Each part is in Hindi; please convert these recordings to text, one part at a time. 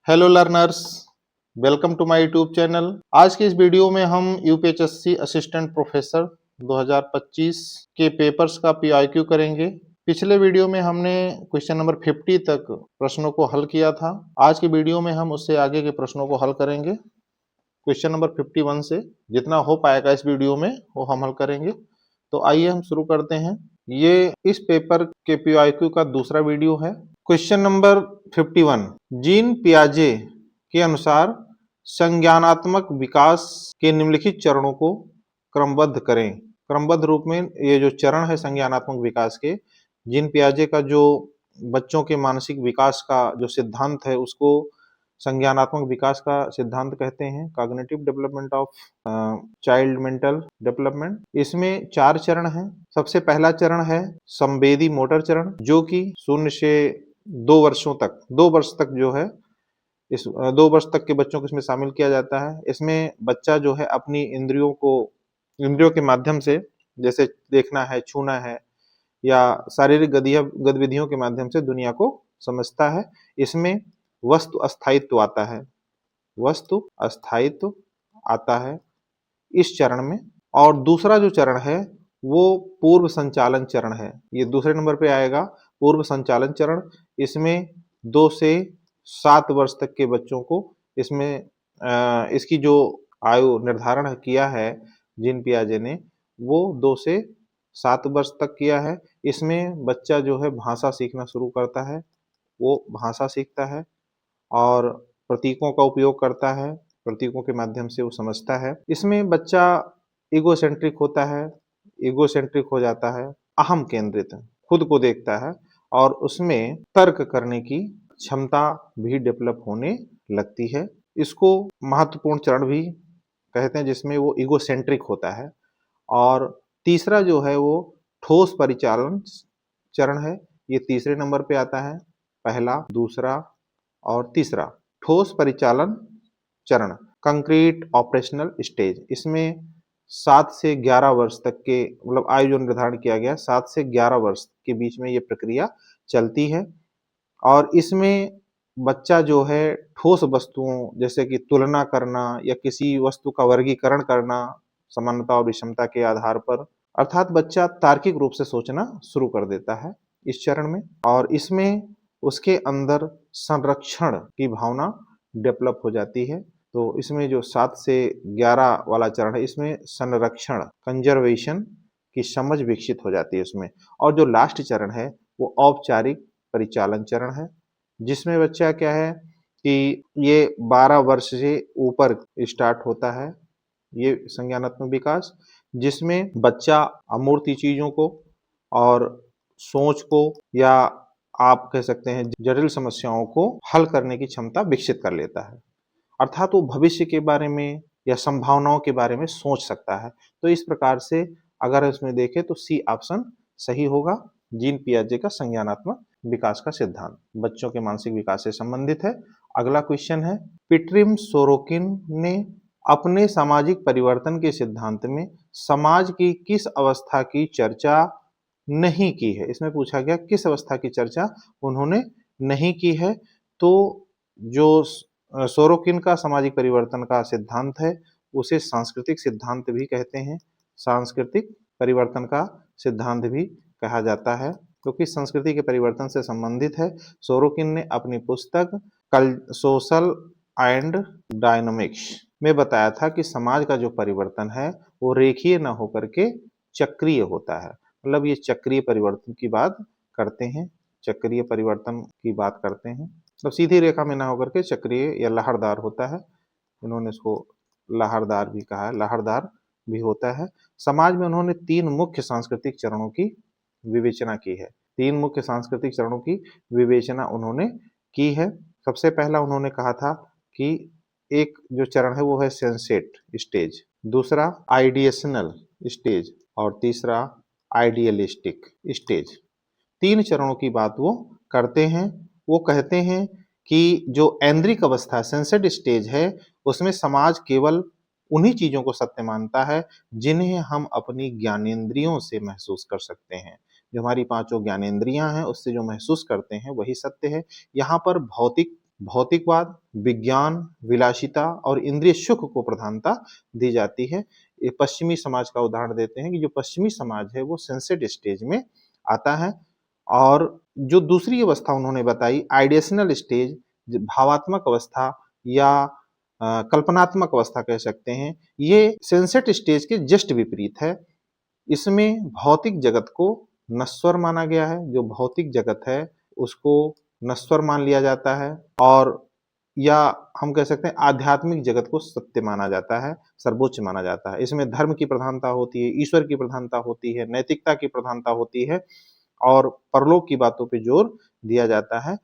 Hello learners, welcome to my YouTube channel. आज के इस वीडियो में हम यूपीएचएससी असिस्टेंट प्रोफेसर 2025 के पेपर्स का पीआईक्यू करेंगे। पिछले वीडियो में हमने क्वेश्चन नंबर 50 तक प्रश्नों को हल किया था। आज के वीडियो में हम उससे आगे के प्रश्नों को हल करेंगे। क्वेश्चन नंबर 51 से जितना हो पाएगा इस वीडियो में वो हम हल करेंगे। तो आइए हम शुरू करते हैं। ये इस पेपर के पीआईक्यू का दूसरा वीडियो है। क्वेश्चन नंबर 51, जीन पियाजे के अनुसार संज्ञानात्मक विकास के निम्नलिखित चरणों को क्रमबद्ध करें। क्रमबद्ध रूप में ये जो चरण है संज्ञानात्मक विकास के, जीन पियाजे का जो बच्चों के मानसिक विकास का जो सिद्धांत है उसको संज्ञानात्मक विकास का सिद्धांत कहते हैं, cognitive development of child mental development. इसमें 4 चरण हैं। सबसे पहला चरण है संवेदी मोटर चरण, जो कि 0 से 2 वर्षों तक 2 वर्ष तक जो है इस 2 वर्ष तक के बच्चों को इसमें शामिल किया जाता है। इसमें बच्चा जो है अपनी इंद्रियों के माध्यम से, जैसे देखना है, छूना है या शारीरिक गतिविधियों के माध्यम से दुनिया को समझता है। इसमें वस्तु अस्थायित्व आता है, वस्तु अस्थायित्व आता है इस चरण में। और दूसरा जो चरण है वो पूर्व संचालन चरण है। ये दूसरे नंबर पे आएगा, पूर्व संचालन चरण। इसमें 2 से 7 वर्ष तक के बच्चों को इसमें इसकी जो आयु निर्धारण किया है जीन पियाजे ने, वो 2 से 7 वर्ष तक किया है। इसमें बच्चा जो है भाषा सीखना शुरू करता है, वो भाषा सीखता है और प्रतीकों का उपयोग करता है, प्रतीकों के माध्यम से वो समझता है। इसमें बच्चा ईगोसेंट्रिक होता है, ईगोसेंट्रिक हो जाता है, अहम केंद्रित, खुद को देखता है और उसमें तर्क करने की क्षमता भी डेवलप होने लगती है। इसको महत्वपूर्ण चरण भी कहते हैं, जिसमें वो ईगोसेंट्रिक होता है। और तीसरा जो है वो ठोस परिचालन चरण है। ये तीसरे नंबर पे आता है, पहला, दूसरा और तीसरा। ठोस परिचालन चरण, कंक्रीट ऑपरेशनल स्टेज। इसमें 7 से 11 वर्ष तक के, मतलब आयु जो निर्धारण किया गया 7 से 11 वर्ष के बीच में ये प्रक्रिया चलती है। और इसमें बच्चा जो है ठोस वस्तुओं, जैसे कि तुलना करना या किसी वस्तु का वर्गीकरण करना समानता और विषमता के आधार पर, अर्थात बच्चा तार्किक रूप से सोचना शुरू कर देता है इस चरण में। और इसमें उसके अंदर संरक्षण की भावना डेवलप हो जाती है। तो इसमें जो 7 से 11 वाला चरण है, इसमें संरक्षण, कंजर्वेशन की समझ विकसित हो जाती है उसमें। और जो लास्ट चरण है वो औपचारिक परिचालन चरण है, जिसमें बच्चा क्या है कि ये 12 वर्ष से ऊपर स्टार्ट होता है ये संज्ञानात्मक विकास, जिसमें बच्चा अमूर्त चीजों को और सोच को, या आप कह सकते हैं जटिल समस्याओं को हल करने की क्षमता विकसित कर लेता है। अर्थात वो भविष्य के बारे में या संभावनाओं के बारे में सोच सकता है। तो इस प्रकार से अगर इसमें देखें तो सी ऑप्शन सही होगा। जीन पियाजे का संज्ञानात्मक विकास का सिद्धांत बच्चों के मानसिक विकास से संबंधित है। अगला क्वेश्चन है, पिट्रिम सोरोकिन ने अपने सामाजिक परिवर्तन के सिद्धांत में समाज की किस अवस्था की चर्चा नहीं की है। इसमें पूछा गया किस अवस्था की चर्चा उन्होंने नहीं की है। तो जो सोरोकिन का सामाजिक परिवर्तन का सिद्धांत है उसे सांस्कृतिक सिद्धांत भी कहते हैं, सांस्कृतिक परिवर्तन का सिद्धांत भी कहा जाता है, क्योंकि संस्कृति के परिवर्तन से संबंधित है। सोरोकिन ने अपनी पुस्तक सोशल एंड डायनामिक्स में बताया था कि समाज का जो परिवर्तन है वो रेखीय न होकर के चक्रीय होता है। मतलब ये चक्रीय परिवर्तन की बात करते हैं, चक्रीय परिवर्तन की बात करते हैं। तो सीधी रेखा में ना होकर के चक्रीय या लहरदार होता है। इन्होंने इसको लहरदार भी कहा है, लहरदार भी होता है। समाज में उन्होंने 3 मुख्य सांस्कृतिक चरणों की विवेचना की है। 3 मुख्य सांस्कृतिक चरणों की विवेचना उन्होंने की है। सबसे पहला उन्होंने कहा था कि एक जो चरण है वो है सेंसेट स्टेज, दूसरा आइडिएशनल स्टेज और तीसरा आइडियलिस्टिक स्टेज। 3 चरणों की बात वो करते हैं। वो कहते हैं कि जो ऐन्द्रिक अवस्था सेंसेट स्टेज है उसमें समाज केवल उन्हीं चीजों को सत्य मानता है जिन्हें हम अपनी ज्ञानेंद्रियों से महसूस कर सकते हैं। जो हमारी 5 ज्ञानेंद्रियां हैं उससे जो महसूस करते हैं वही सत्य है। यहाँ पर भौतिक भौतिकवाद, विज्ञान, विलासिता और इंद्रिय सुख को प्रधानता दी जाती है। ये पश्चिमी समाज का उदाहरण देते हैं कि जो पश्चिमी समाज है वो सनसेट स्टेज में आता है। और जो दूसरी अवस्था उन्होंने बताई आइडिएशनल स्टेज, भावात्मक अवस्था या कल्पनात्मक अवस्था कह सकते हैं, ये सनसेट स्टेज के जस्ट विपरीत है। इसमें भौतिक जगत को नश्वर माना गया है, जो भौतिक जगत है उसको नश्वर मान लिया जाता है, और या हम कह सकते हैं आध्यात्मिक जगत को सत्य माना जाता है, सर्वोच्च माना जाता है। इसमें धर्म की प्रधानता होती है, ईश्वर की प्रधानता होती है, नैतिकता की प्रधानता होती है और परलोक की बातों पे जोर दिया जाता है।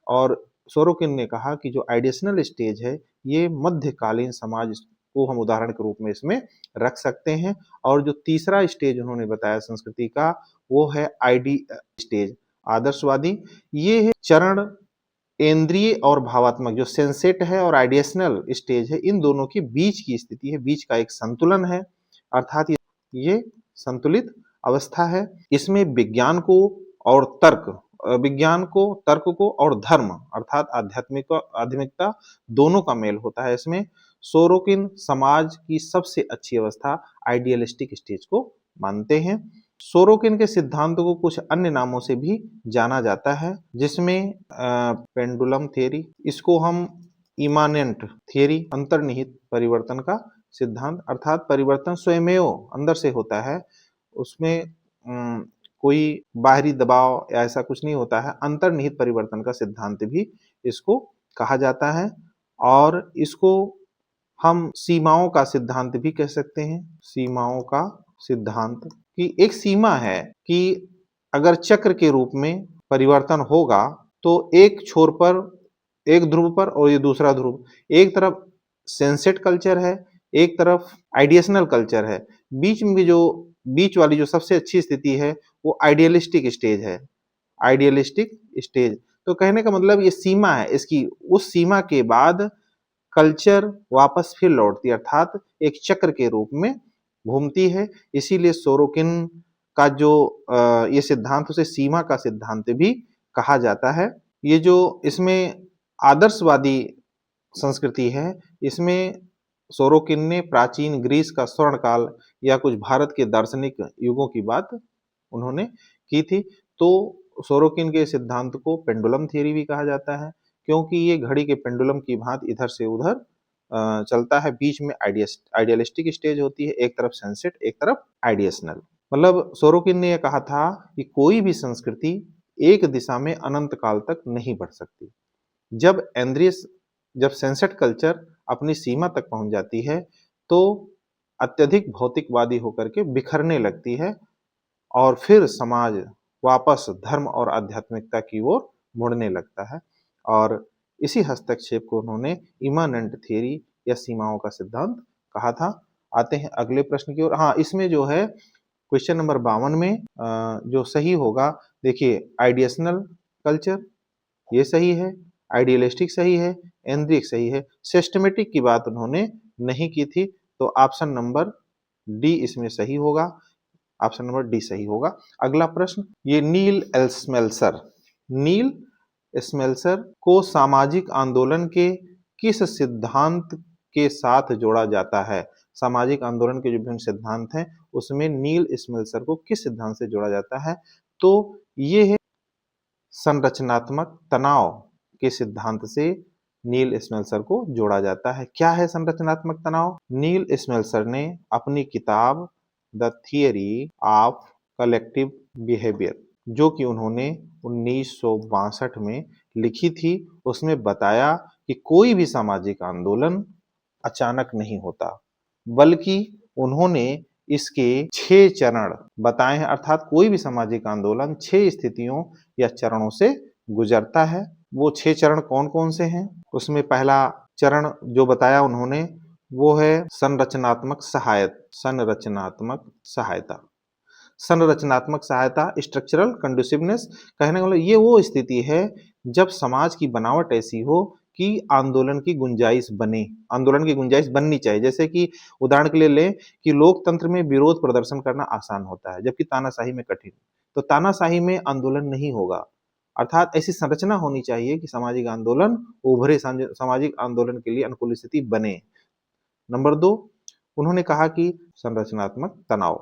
और सोरोकिन ने कहा कि जो आइडिएशनल स्टेज है ये मध्यकालीन समाज को हम उदाहरण के रूप में इसमें रख सकते हैं। और जो तीसरा स्टेज उन्होंने बताया संस्कृति का वो है आईडी स्टेज, आदर्शवादी। ये है चरण इंद्रिय और भावात्मक, जो सेंसेट है और आइडिएशनल स्टेज है, इन दोनों के बीच की स्थिति है, बीच का एक संतुलन है, अर्थात ये संतुलित अवस्था है। इसमें विज्ञान को और विज्ञान को, तर्क को और धर्म अर्थात आध्यात्मिकता दोनों का मेल होता है। इसमें सोरोकिन समाज की सबसे अच्छी अवस्था आइडियलिस्टिक स्टेज को मानते हैं। सोरोकिन के सिद्धांतों को कुछ अन्य नामों से भी जाना जाता है, जिसमें पेंडुलम थ्योरी, इसको हम इमानेंट थ्योरी, अंतर्निहित परिवर्तन का सिद्धांत, अर्थात परिवर्तन स्वयमेव अंदर से होता है, उसमें कोई बाहरी दबाव या ऐसा कुछ नहीं होता है, अंतर्निहित परिवर्तन का सिद्धांत भी इसको कहा जाता है। और इसको हम सीमाओं का सिद्धांत भी कह सकते हैं। सीमाओं का सिद्धांत कि एक सीमा है कि अगर चक्र के रूप में परिवर्तन होगा तो एक छोर पर, एक ध्रुव पर और ये दूसरा ध्रुव, एक तरफ सेंसेट कल्चर है, एक तरफ आइडिएशनल कल्चर है, बीच में जो बीच वाली जो सबसे अच्छी स्थिति है वो आइडियलिस्टिक स्टेज है, आइडियलिस्टिक स्टेज। तो कहने का मतलब ये सीमा है इसकी, उस सीमा के बाद कल्चर वापस फिर लौटती है, अर्थात एक चक्र के रूप में घूमती है। इसीलिए सोरोकिन का जो ये सिद्धांत, उसे सीमा का सिद्धांत भी कहा जाता है। ये जो इसमें आदर्शवादी संस्कृति है, इसमें सोरोकिन ने प्राचीन ग्रीस का स्वर्ण काल या कुछ भारत के दार्शनिक युगों की बात उन्होंने की थी। तो सोरोकिन के सिद्धांत को पेंडुलम थ्योरी भी कहा जाता है, क्योंकि ये घड़ी के पेंडुलम की भांति इधर से उधर चलता है। बीच में आइडियलिस्टिक स्टेज होती है, एक तरफ सनसेट, एक तरफ आइडिएशनल। मतलब सोरोकिन ने यह कहा था कि कोई भी संस्कृति एक दिशा में अनंत काल तक नहीं बढ़ सकती। जब सनसेट कल्चर अपनी सीमा तक पहुंच जाती है तो अत्यधिक भौतिकवादी होकर के बिखरने लगती है और फिर समाज वापस धर्म और आध्यात्मिकता की ओर मुड़ने लगता है। और इसी हस्तक्षेप को उन्होंने इमानेंट थ्योरी या सीमाओं का सिद्धांत कहा था। आते हैं अगले प्रश्न की ओर। हाँ, इसमें जो है क्वेश्चन नंबर 52 में जो सही होगा, देखिए आइडिएशनल कल्चर ये सही है, आइडियलिस्टिक सही है, एंड्रिक सही है, सिस्टमेटिक की बात उन्होंने नहीं की थी, तो ऑप्शन नंबर डी इसमें सही होगा, ऑप्शन नंबर डी सही होगा। अगला प्रश्न, ये नील स्मेल्सर को सामाजिक आंदोलन के किस सिद्धांत के साथ जोड़ा जाता है? सामाजिक आंदोलन के जो विभिन्न सिद्धांत हैं उसमें नील स्मेल्सर को किस सिद्धांत से जोड़ा जाता है? तो ये है संरचनात्मक तनाव के सिद्धांत से नील स्मेल्सर को जोड़ा जाता है। क्या है संरचनात्मक तनाव? नील स्मेल्सर ने अपनी किताब the theory of collective behaviour, जो कि उन्होंने 1962 में लिखी थी, उसमें बताया कि कोई भी सामाजिक आंदोलन अचानक नहीं होता, बल्कि उन्होंने इसके 6 चरण बताए हैं, अर्थात कोई भी सामाजिक आंदोलन 6 स्थितियों या चरणों से गुजरता है। वो 6 चरण कौन कौन से हैं? उसमें पहला चरण जो बताया उन्होंने वो है संरचनात्मक सहायता, स्ट्रक्चरल कंडूसिवनेस। कहने का मतलब ये वो स्थिति है जब समाज की बनावट ऐसी हो कि आंदोलन की गुंजाइश बननी चाहिए। जैसे कि उदाहरण के लिए लें कि लोकतंत्र में विरोध प्रदर्शन करना आसान होता है, जबकि तानाशाही में कठिन। तो तानाशाही में आंदोलन नहीं होगा, अर्थात ऐसी संरचना होनी चाहिए कि सामाजिक आंदोलन उभरे, सामाजिक आंदोलन के लिए अनुकूल स्थिति बने। नंबर 2, उन्होंने कहा कि संरचनात्मक तनाव।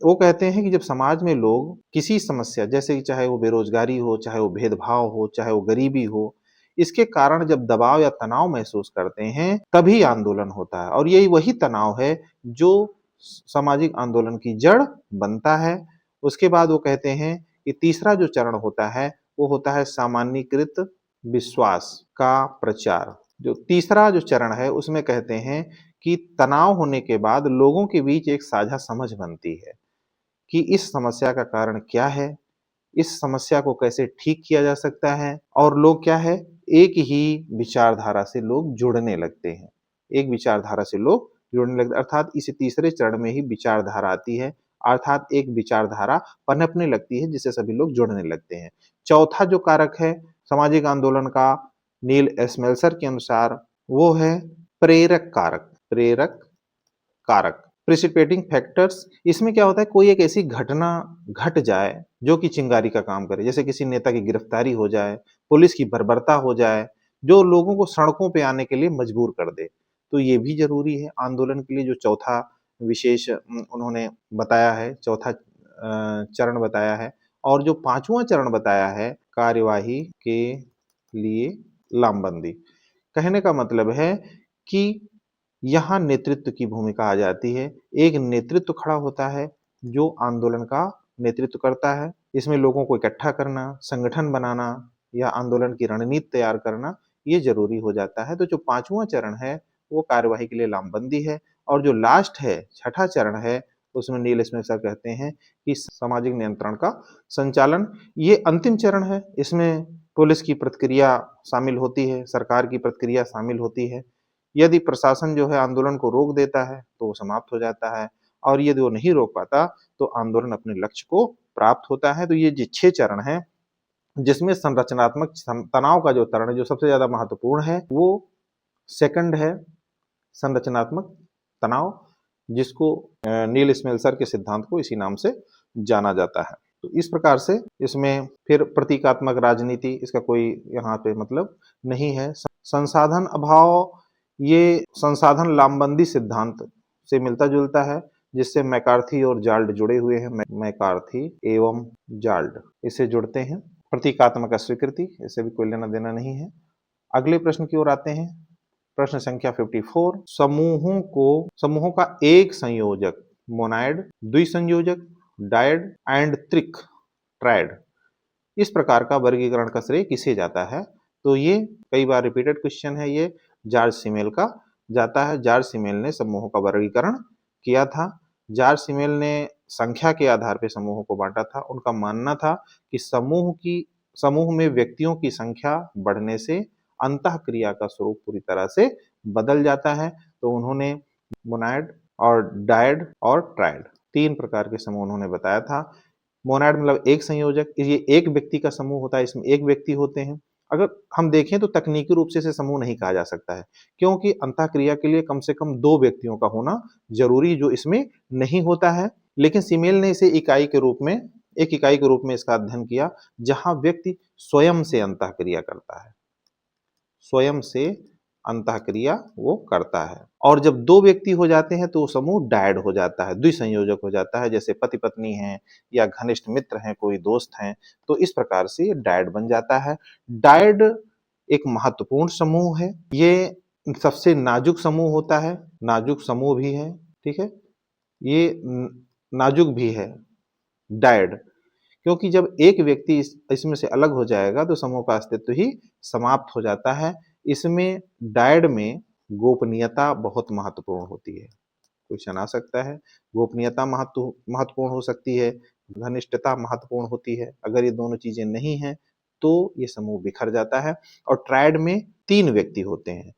वो कहते हैं कि जब समाज में लोग किसी समस्या, जैसे कि चाहे वो बेरोजगारी हो, चाहे वो भेदभाव हो, चाहे वो गरीबी हो, इसके कारण जब दबाव या तनाव महसूस करते हैं तभी आंदोलन होता है, और यही वही तनाव है जो सामाजिक आंदोलन की जड़ बनता है। उसके बाद वो कहते हैं कि तीसरा जो चरण होता है वो होता है सामान्यीकृत विश्वास का प्रचार। जो तीसरा जो चरण है उसमें कहते हैं कि तनाव होने के बाद लोगों के बीच एक साझा समझ बनती है कि इस समस्या का कारण क्या है, इस समस्या को कैसे ठीक किया जा सकता है, और लोग क्या है, एक ही विचारधारा से लोग जुड़ने लगते हैं। एक विचारधारा से लोग जुड़ने लगते हैं, अर्थात इस तीसरे चरण में ही विचारधारा आती है, अर्थात एक विचारधारा पनपने लगती है जिससे सभी लोग जुड़ने लगते हैं। चौथा जो कारक है सामाजिक आंदोलन का, नील एस्मेल्सर के अनुसार, वो है प्रेरक कारक। प्रेरक कारक, प्रिसिपिटेटिंग फैक्टर्स। इसमें क्या होता है, कोई एक ऐसी घटना घट जाए जो कि चिंगारी का काम करे, जैसे किसी नेता की गिरफ्तारी हो जाए, पुलिस की बर्बरता हो जाए, जो लोगों को सड़कों पे आने के लिए मजबूर कर दे, तो ये भी जरूरी है आंदोलन के लिए। जो चौथा विशेष उन्होंने बताया है, चौथा चरण बताया है। और जो पांचवा चरण बताया है, कार्यवाही के लिए लामबंदी। कहने का मतलब है कि यहाँ नेतृत्व की भूमिका आ जाती है। एक नेतृत्व खड़ा होता है जो आंदोलन का नेतृत्व करता है। इसमें लोगों को इकट्ठा करना, संगठन बनाना या आंदोलन की रणनीति तैयार करना, ये जरूरी हो जाता है। तो जो पांचवा चरण है वो कार्यवाही के लिए लामबंदी है, और जो लास्ट है, छठा चरण है, उसमें नील स्मेसर कहते हैं कि सामाजिक नियंत्रण का संचालन। ये अंतिम चरण है, इसमें पुलिस की प्रतिक्रिया शामिल होती है, सरकार की प्रतिक्रिया शामिल होती है। यदि प्रशासन जो है आंदोलन को रोक देता है तो वो समाप्त हो जाता है, और यदि वो नहीं रोक पाता तो आंदोलन अपने लक्ष्य को प्राप्त होता है। तो ये जो 6 चरण है, जिसमें संरचनात्मक तनाव का जो चरण है जो सबसे ज्यादा महत्वपूर्ण है, वो सेकंड है, संरचनात्मक तनाव, जिसको नील स्मेल्सर के सिद्धांत को इसी नाम से जाना जाता है। तो इस प्रकार से इसमें फिर प्रतीकात्मक राजनीति, इसका कोई यहाँ पे मतलब नहीं है। संसाधन अभाव, ये संसाधन लामबंदी सिद्धांत से मिलता जुलता है, जिससे मैकार्थी और जाल्ट जुड़े हुए हैं। मैकार्थी एवं जाल्ट इससे जुड़ते हैं। प्रतीकात्मक अस्वीकृति, इससे भी कोई लेना देना नहीं है। अगले प्रश्न की ओर आते हैं। प्रश्न संख्या 54, समूहों का एक संयोजक मोनाइड, द्विसंयोजक डायड एंड त्रिक ट्रायड, इस प्रकार का वर्गीकरण का श्रेय किसे जाता है? तो ये कई बार रिपीटेड क्वेश्चन है, ये जॉर्ज सिमेल का जाता है। जॉर्ज सिमेल ने समूहों का वर्गीकरण किया था। जॉर्ज सिमेल ने संख्या के आधार पर समूहों को बांटा था। उनका मानना था कि समूह में व्यक्तियों की संख्या बढ़ने से अंतःक्रिया का स्वरूप पूरी तरह से बदल जाता है। तो उन्होंने मोनाइड और डायड और ट्रायड 3 प्रकार के समूह उन्होंने बताया था। मोनाइड मतलब एक संयोजक, ये एक व्यक्ति का समूह होता है, इसमें एक व्यक्ति होते हैं। अगर हम देखें तो तकनीकी रूप से इसे समूह नहीं कहा जा सकता है, क्योंकि अंतःक्रिया के लिए कम से कम 2 व्यक्तियों का होना जरूरी, जो इसमें नहीं होता है। लेकिन सिमेल ने इसे एक इकाई के रूप में इसका अध्ययन किया, जहां व्यक्ति स्वयं से अंतःक्रिया करता है, स्वयं से अंतःक्रिया वो करता है। और जब 2 व्यक्ति हो जाते हैं तो समूह डायड हो जाता है, द्विसंयोजक हो जाता है। जैसे पति पत्नी हैं या घनिष्ठ मित्र हैं, कोई दोस्त हैं, तो इस प्रकार से ये डायड बन जाता है। डायड एक महत्वपूर्ण समूह है, ये सबसे नाजुक समूह होता है, नाजुक समूह भी है, ठीक है। ये नाजुक भी है डायड, क्योंकि जब एक व्यक्ति इसमें से अलग हो जाएगा तो समूह का अस्तित्व ही समाप्त हो जाता है। इसमें डायड में गोपनीयता बहुत महत्वपूर्ण होती है। क्वेश्चन आ सकता है, गोपनीयता महत्वपूर्ण हो सकती है, घनिष्ठता महत्वपूर्ण होती है। अगर ये दोनों चीजें नहीं हैं तो ये समूह बिखर जाता है। और ट्रायड में 3 व्यक्ति होते हैं।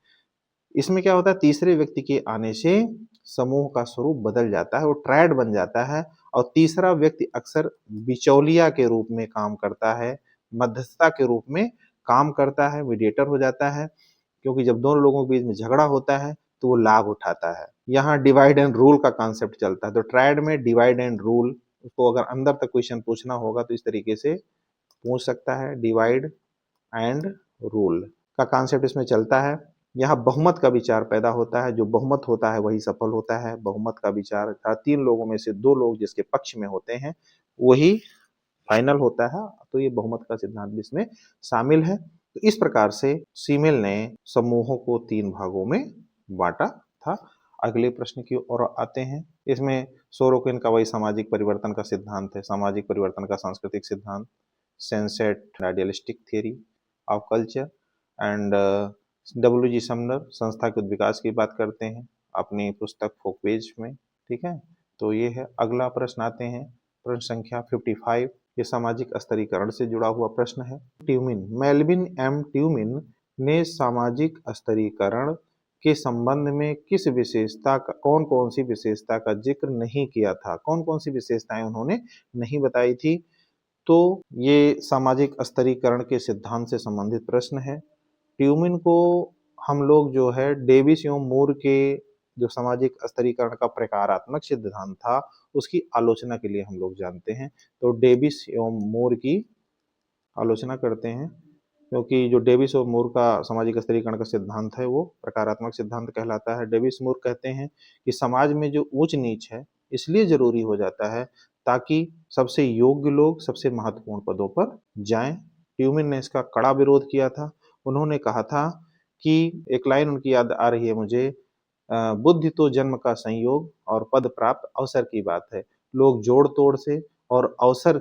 इसमें क्या होता है, तीसरे व्यक्ति के आने से समूह का स्वरूप बदल जाता है, वो ट्रायड बन जाता है। और तीसरा व्यक्ति अक्सर बिचौलिया के रूप में काम करता है, मध्यस्थता के रूप में काम करता है, मीडिएटर हो जाता है। क्योंकि जब दोनों लोगों के बीच में झगड़ा होता है तो वो लाभ उठाता है। यहाँ डिवाइड एंड रूल का कॉन्सेप्ट चलता है। तो ट्रायड में डिवाइड एंड रूल, उसको अगर अंदर तक क्वेश्चन पूछना होगा तो इस तरीके से पूछ सकता है। डिवाइड एंड रूल का कॉन्सेप्ट इसमें चलता है। यहाँ बहुमत का विचार पैदा होता है, जो बहुमत होता है वही सफल होता है। बहुमत का विचार 3 लोगों में से 2 लोग जिसके पक्ष में होते हैं वही फाइनल होता है। तो ये बहुमत का सिद्धांत भी इसमें शामिल है। तो इस प्रकार से सीमेल ने समूहों को 3 भागों में बांटा था। अगले प्रश्न की ओर आते हैं। इसमें सोरोकिन का वही सामाजिक परिवर्तन का सिद्धांत है, सामाजिक परिवर्तन का सांस्कृतिक सिद्धांत, sensate idealistic theory of culture and W G Sumner संस्था के विकास की बात करते हैं अपनी पुस्तक फोकवेज में। ठीक है, तो ये है। अगला प्रश्न आते हैं, प्रश्न संख्या 55। ये सामाजिक स्तरीकरण से जुड़ा हुआ प्रश्न है। ट्यूमिन, मेल्विन एम ट्यूमिन ने सामाजिक स्तरीकरण के संबंध में किस विशेषता का, कौन कौन सी विशेषता का जिक्र नहीं किया था? कौन कौन सी विशेषताएं उन्होंने नहीं बताई थी? तो ये सामाजिक स्तरीकरण के सिद्धांत से संबंधित प्रश्न है। ट्यूमिन को हम लोग जो है डेविस एवं मूर के जो सामाजिक स्तरीकरण का प्रकारात्मक सिद्धांत था उसकी आलोचना के लिए हम लोग जानते हैं। तो डेविस एवं मूर की आलोचना करते हैं, क्योंकि जो डेविस और मूर का सामाजिक स्तरीकरण का सिद्धांत है वो प्रकारात्मक सिद्धांत कहलाता है। डेविस मूर कहते हैं कि समाज में जो ऊंच नीच है इसलिए जरूरी हो जाता है ताकि सबसे योग्य लोग सबसे महत्वपूर्ण पदों पर जाएं। ट्यूमिन ने इसका कड़ा विरोध किया था। उन्होंने कहा था कि, एक लाइन उनकी याद आ रही है मुझे, बुद्धि तो जन्म का संयोग और पद प्राप्त अवसर की बात है। लोग जोड़ तोड़ से और अवसर,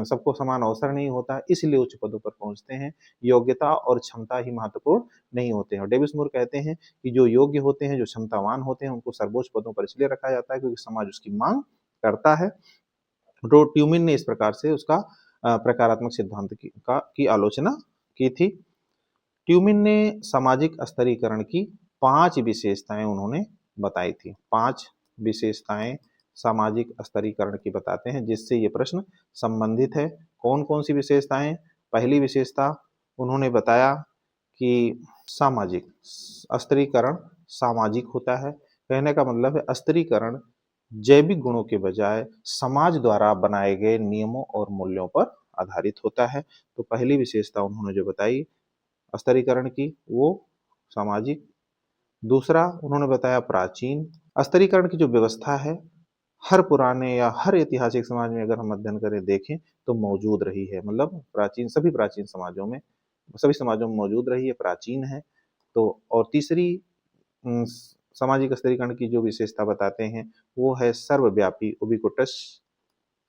सबको समान अवसर नहीं होता, इसलिए उच्च पदों पर पहुंचते हैं। योग्यता और क्षमता ही महत्वपूर्ण नहीं होते हैं। और डेविस मूर कहते हैं कि जो योग्य होते हैं, जो क्षमतावान होते हैं, उनको सर्वोच्च पदों पर इसलिए रखा जाता है क्योंकि समाज उसकी मांग करता है। तो ट्यूमिन ने इस प्रकार से उसका प्रकारात्मक सिद्धांत की आलोचना की थी। ट्यूमिन ने सामाजिक स्तरीकरण की 5 विशेषताएं उन्होंने बताई थी। 5 विशेषताएं सामाजिक स्तरीकरण की बताते हैं जिससे ये प्रश्न संबंधित है। कौन कौन सी विशेषताएं? पहली विशेषता उन्होंने बताया कि सामाजिक स्तरीकरण सामाजिक होता है। कहने का मतलब है स्तरीकरण जैविक गुणों के बजाय समाज द्वारा बनाए गए नियमों और मूल्यों पर आधारित होता है। तो पहली विशेषता उन्होंने जो बताई स्तरीकरण की वो सामाजिक। दूसरा उन्होंने बताया प्राचीन। स्तरीकरण की जो व्यवस्था है हर पुराने या हर ऐतिहासिक समाज में अगर हम अध्ययन करें देखें तो मौजूद रही है। मतलब प्राचीन, सभी प्राचीन समाजों में, सभी समाजों में मौजूद रही है, प्राचीन है। तो और तीसरी सामाजिक स्तरीकरण की जो विशेषता बताते हैं वो है सर्वव्यापी, उबिक्विटस,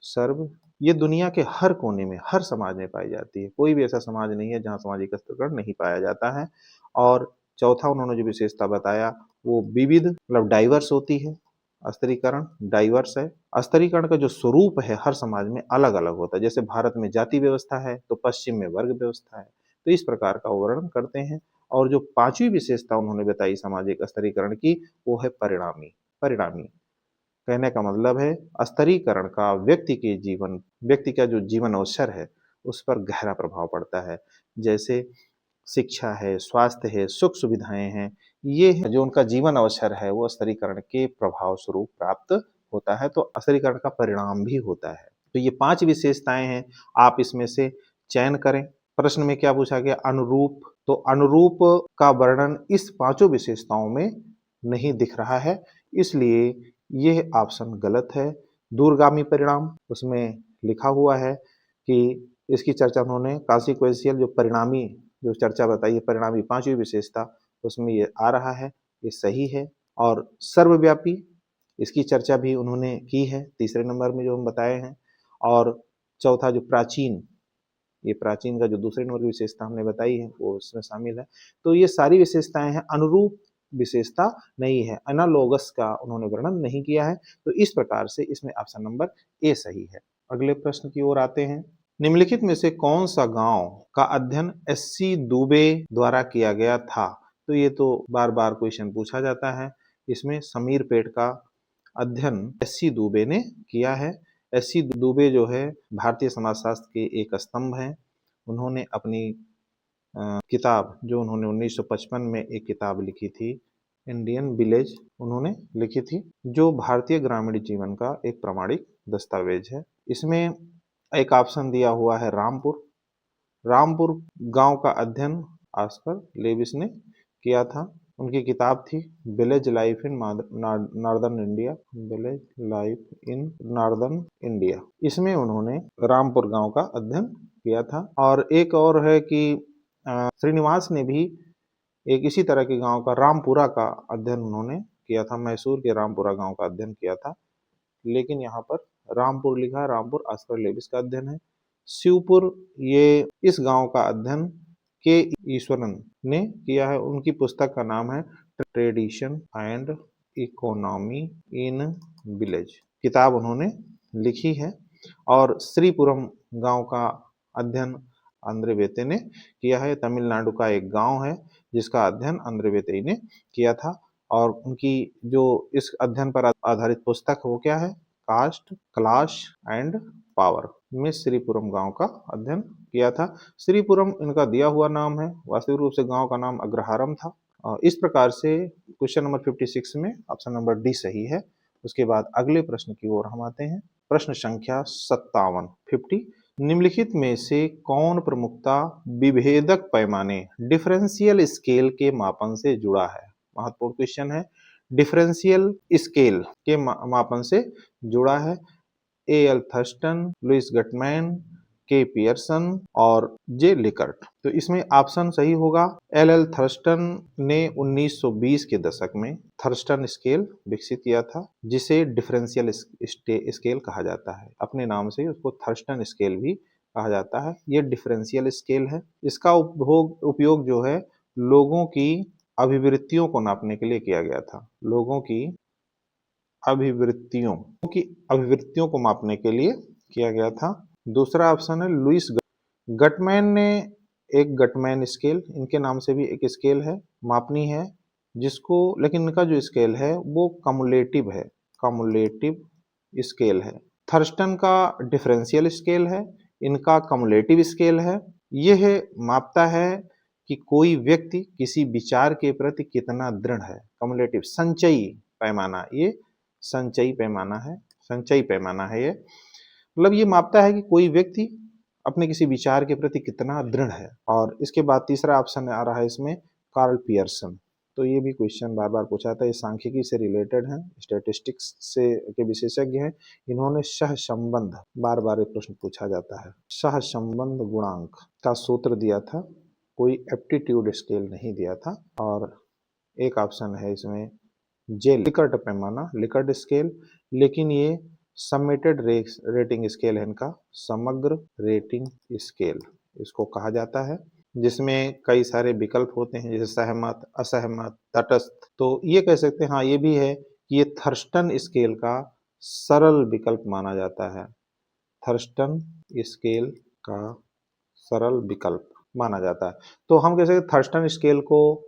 सर्व। ये दुनिया के हर कोने में, हर समाज में पाई जाती है। कोई भी ऐसा समाज नहीं है जहाँ सामाजिक स्तरीकरण नहीं पाया जाता है। और चौथा उन्होंने जो विशेषता बताया वो विविध, मतलब डाइवर्स होती है। स्तरीकरण डाइवर्स है। स्तरीकरण का जो स्वरूप है हर समाज में अलग अलग होता है। जैसे भारत में जाति व्यवस्था है तो पश्चिम में वर्ग व्यवस्था है। तो इस प्रकार का वर्णन करते हैं। और जो 5वीं विशेषता उन्होंने बताई सामाजिक स्तरीकरण की वो है परिणामी। परिणामी कहने का मतलब है स्तरीकरण का व्यक्ति का जो जीवन अवसर है उस पर गहरा प्रभाव पड़ता है। जैसे शिक्षा है, स्वास्थ्य है, सुख सुविधाएं हैं, ये जो उनका जीवन अवसर है वो स्तरीकरण के प्रभाव स्वरूप प्राप्त होता है। तो स्तरीकरण का परिणाम भी होता है। तो ये 5 विशेषताएं हैं, आप इसमें से चयन करें। प्रश्न में क्या पूछा गया? अनुरूप। तो अनुरूप का वर्णन इस 5 विशेषताओं में नहीं दिख रहा है, इसलिए यह ऑप्शन गलत है। दूरगामी परिणाम उसमें लिखा हुआ है कि इसकी चर्चा उन्होंने कॉन्सिक्वेंशियल, जो परिणामी जो चर्चा बताई है, परिणामी 5वीं विशेषता, उसमें ये आ रहा है, ये सही है। और सर्वव्यापी इसकी चर्चा भी उन्होंने की है तीसरे नंबर में जो हम बताए हैं। और चौथा जो प्राचीन, ये प्राचीन का जो दूसरे नंबर की विशेषता हमने बताई है वो इसमें शामिल है। तो ये सारी विशेषताएं हैं, अनुरूप विशेषता नहीं है। एनालोगस का उन्होंने वर्णन नहीं किया है। तो इस प्रकार से इसमें ऑप्शन नंबर ए सही है। अगले प्रश्न की ओर आते हैं। निम्नलिखित में से कौन सा गांव का अध्ययन एससी दुबे द्वारा किया गया था? तो ये तो बार बार क्वेश्चन पूछा जाता है। इसमें समीरपेट का अध्ययन एससी दुबे ने किया है। एससी दुबे जो है भारतीय समाजशास्त्र के एक स्तंभ हैं। उन्होंने अपनी किताब जो उन्होंने 1955 में एक किताब लिखी थी, इंडियन विलेज, उन्होंने लिखी थी, जो भारतीय ग्रामीण जीवन का एक प्रामाणिक दस्तावेज है। इसमें एक ऑप्शन दिया हुआ है रामपुर। रामपुर गांव का अध्ययन ऑस्कर लेविस ने किया था। उनकी किताब थी village life in northern India, village life in northern India. इसमें उन्होंने रामपुर गांव का अध्ययन किया था। और एक और है कि श्रीनिवास ने भी एक इसी तरह के गांव का रामपुरा का अध्ययन उन्होंने किया था, मैसूर के रामपुरा गांव का अध्ययन किया था। लेकिन यहाँ पर रामपुर लिखा है, रामपुर ऑस्कर लेविस का अध्ययन है। शिवपुर, ये इस गांव का अध्ययन के ईश्वरन ने किया है। उनकी पुस्तक का नाम है tradition and economy in village, किताब उन्होंने लिखी है। और श्रीपुरम गांव का अध्ययन अंद्रे वेते ने किया है। तमिलनाडु का एक गांव है जिसका अध्ययन अंद्रे वेते ने किया था। और उनकी जो इस अध्ययन पर आधारित पुस्तक वो क्या है, कास्ट, क्लास एंड पावर में श्रीपुरम गांव का अध्ययन किया था। श्रीपुरम इनका दिया हुआ नाम है, वास्तविक रूप से गांव का नाम अग्रहारम था। इस प्रकार से क्वेश्चन नंबर 56 में ऑप्शन नंबर डी सही है। उसके बाद अगले प्रश्न की ओर हम आते हैं। प्रश्न संख्या 57 50। निम्नलिखित में से कौन प्रमुखता विभेदक पैमाने डिफरेंशियल स्केल के मापन से जुड़ा है? महत्वपूर्ण क्वेश्चन है। डिफरेंशियल स्केल के मापन से जुड़ा है। ए.एल. थर्स्टन, लुइस गटमैन, के पियर्सन और जे लिकर्ट। तो इसमें ऑप्शन सही होगा। एल.एल. थर्स्टन ने 1920 के दशक में थर्स्टन स्केल विकसित किया था, जिसे डिफरेंशियल स्केल कहा जाता है। अपने नाम से उसको थर्स्टन स्केल भी कहा जाता है। ये डिफरेंशियल स्केल है। इसका उपयोग जो है लोगों की अभिवृत्तियों को नापने के लिए किया गया था। लोगों की अभिवृत्तियों को मापने के लिए किया गया था। दूसरा ऑप्शन है लुइस गटमैन ने एक गटमैन स्केल, इनके नाम से भी एक स्केल है, मापनी है जिसको, लेकिन इनका जो स्केल है वो कमुलेटिव है, कमुलेटिव स्केल है। थर्स्टन का डिफरेंशियल स्केल है, इनका कमुलेटिव स्केल है। यह मापता है कि कोई व्यक्ति किसी विचार के प्रति कितना दृढ़ है। कमुलेटिव संचयी पैमाना, ये संचयी पैमाना है, संचयी पैमाना है ये। मतलब ये मापता है कि कोई व्यक्ति अपने किसी विचार के प्रति कितना दृढ़ है। और इसके बाद तीसरा ऑप्शन आ रहा है इसमें कार्ल पियर्सन। तो ये भी क्वेश्चन बार बार पूछा था, ये सांख्यिकी से रिलेटेड है, स्टैटिस्टिक्स से के विशेषज्ञ हैं। इन्होंने सहसंबंध, बार बार ये प्रश्न पूछा जाता है, सहसंबंध गुणांक का सूत्र दिया था, कोई एप्टीट्यूड स्केल नहीं दिया था। और एक ऑप्शन है इसमें जे लिकर्ट पैमाना, लिकर्ट स्केल, लेकिन ये समेटेड रेटिंग स्केल है इनका, समग्र रेटिंग स्केल इसको कहा जाता है, जिसमें कई सारे विकल्प होते हैं, जैसे सहमत, असहमत, तटस्थ। तो ये कह सकते हैं, हाँ ये भी है कि ये थर्स्टन स्केल का सरल विकल्प माना जाता है। थर्स्टन स्केल का सरल विकल्प माना जाता है। तो हम कह सकते हैं थर्स्टन स्केल को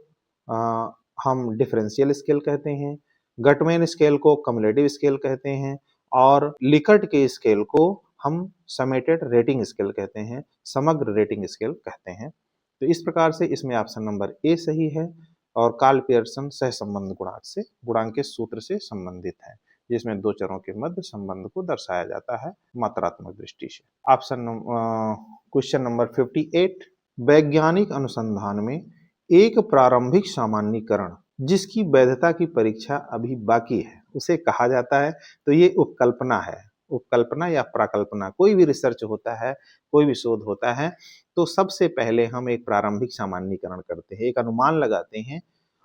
हम डिफरेंशियल स्केल कहते हैं, गटमैन स्केल को कम्युलेटिव स्केल कहते हैं, और लिकर्ट के स्केल को हम समेटेड रेटिंग स्केल कहते हैं, समग्र रेटिंग स्केल कहते हैं। तो इस प्रकार से इसमें ऑप्शन नंबर ए सही है। और कार्ल पियर्सन सहसंबंध गुणांक के सूत्र से संबंधित है, जिसमें दो चरों के मध्य संबंध को दर्शाया जाता है मात्रात्मक दृष्टि से। Question number 58। वैज्ञानिक अनुसंधान में एक प्रारंभिक सामान्यीकरण जिसकी वैधता की परीक्षा अभी बाकी है उसे कहा जाता है। तो ये उपकल्पना है, उपकल्पना या प्राकल्पना। कोई भी रिसर्च होता है, कोई भी शोध होता है, तो सबसे पहले हम एक प्रारंभिक सामान्यीकरण करते हैं, एक अनुमान लगाते हैं,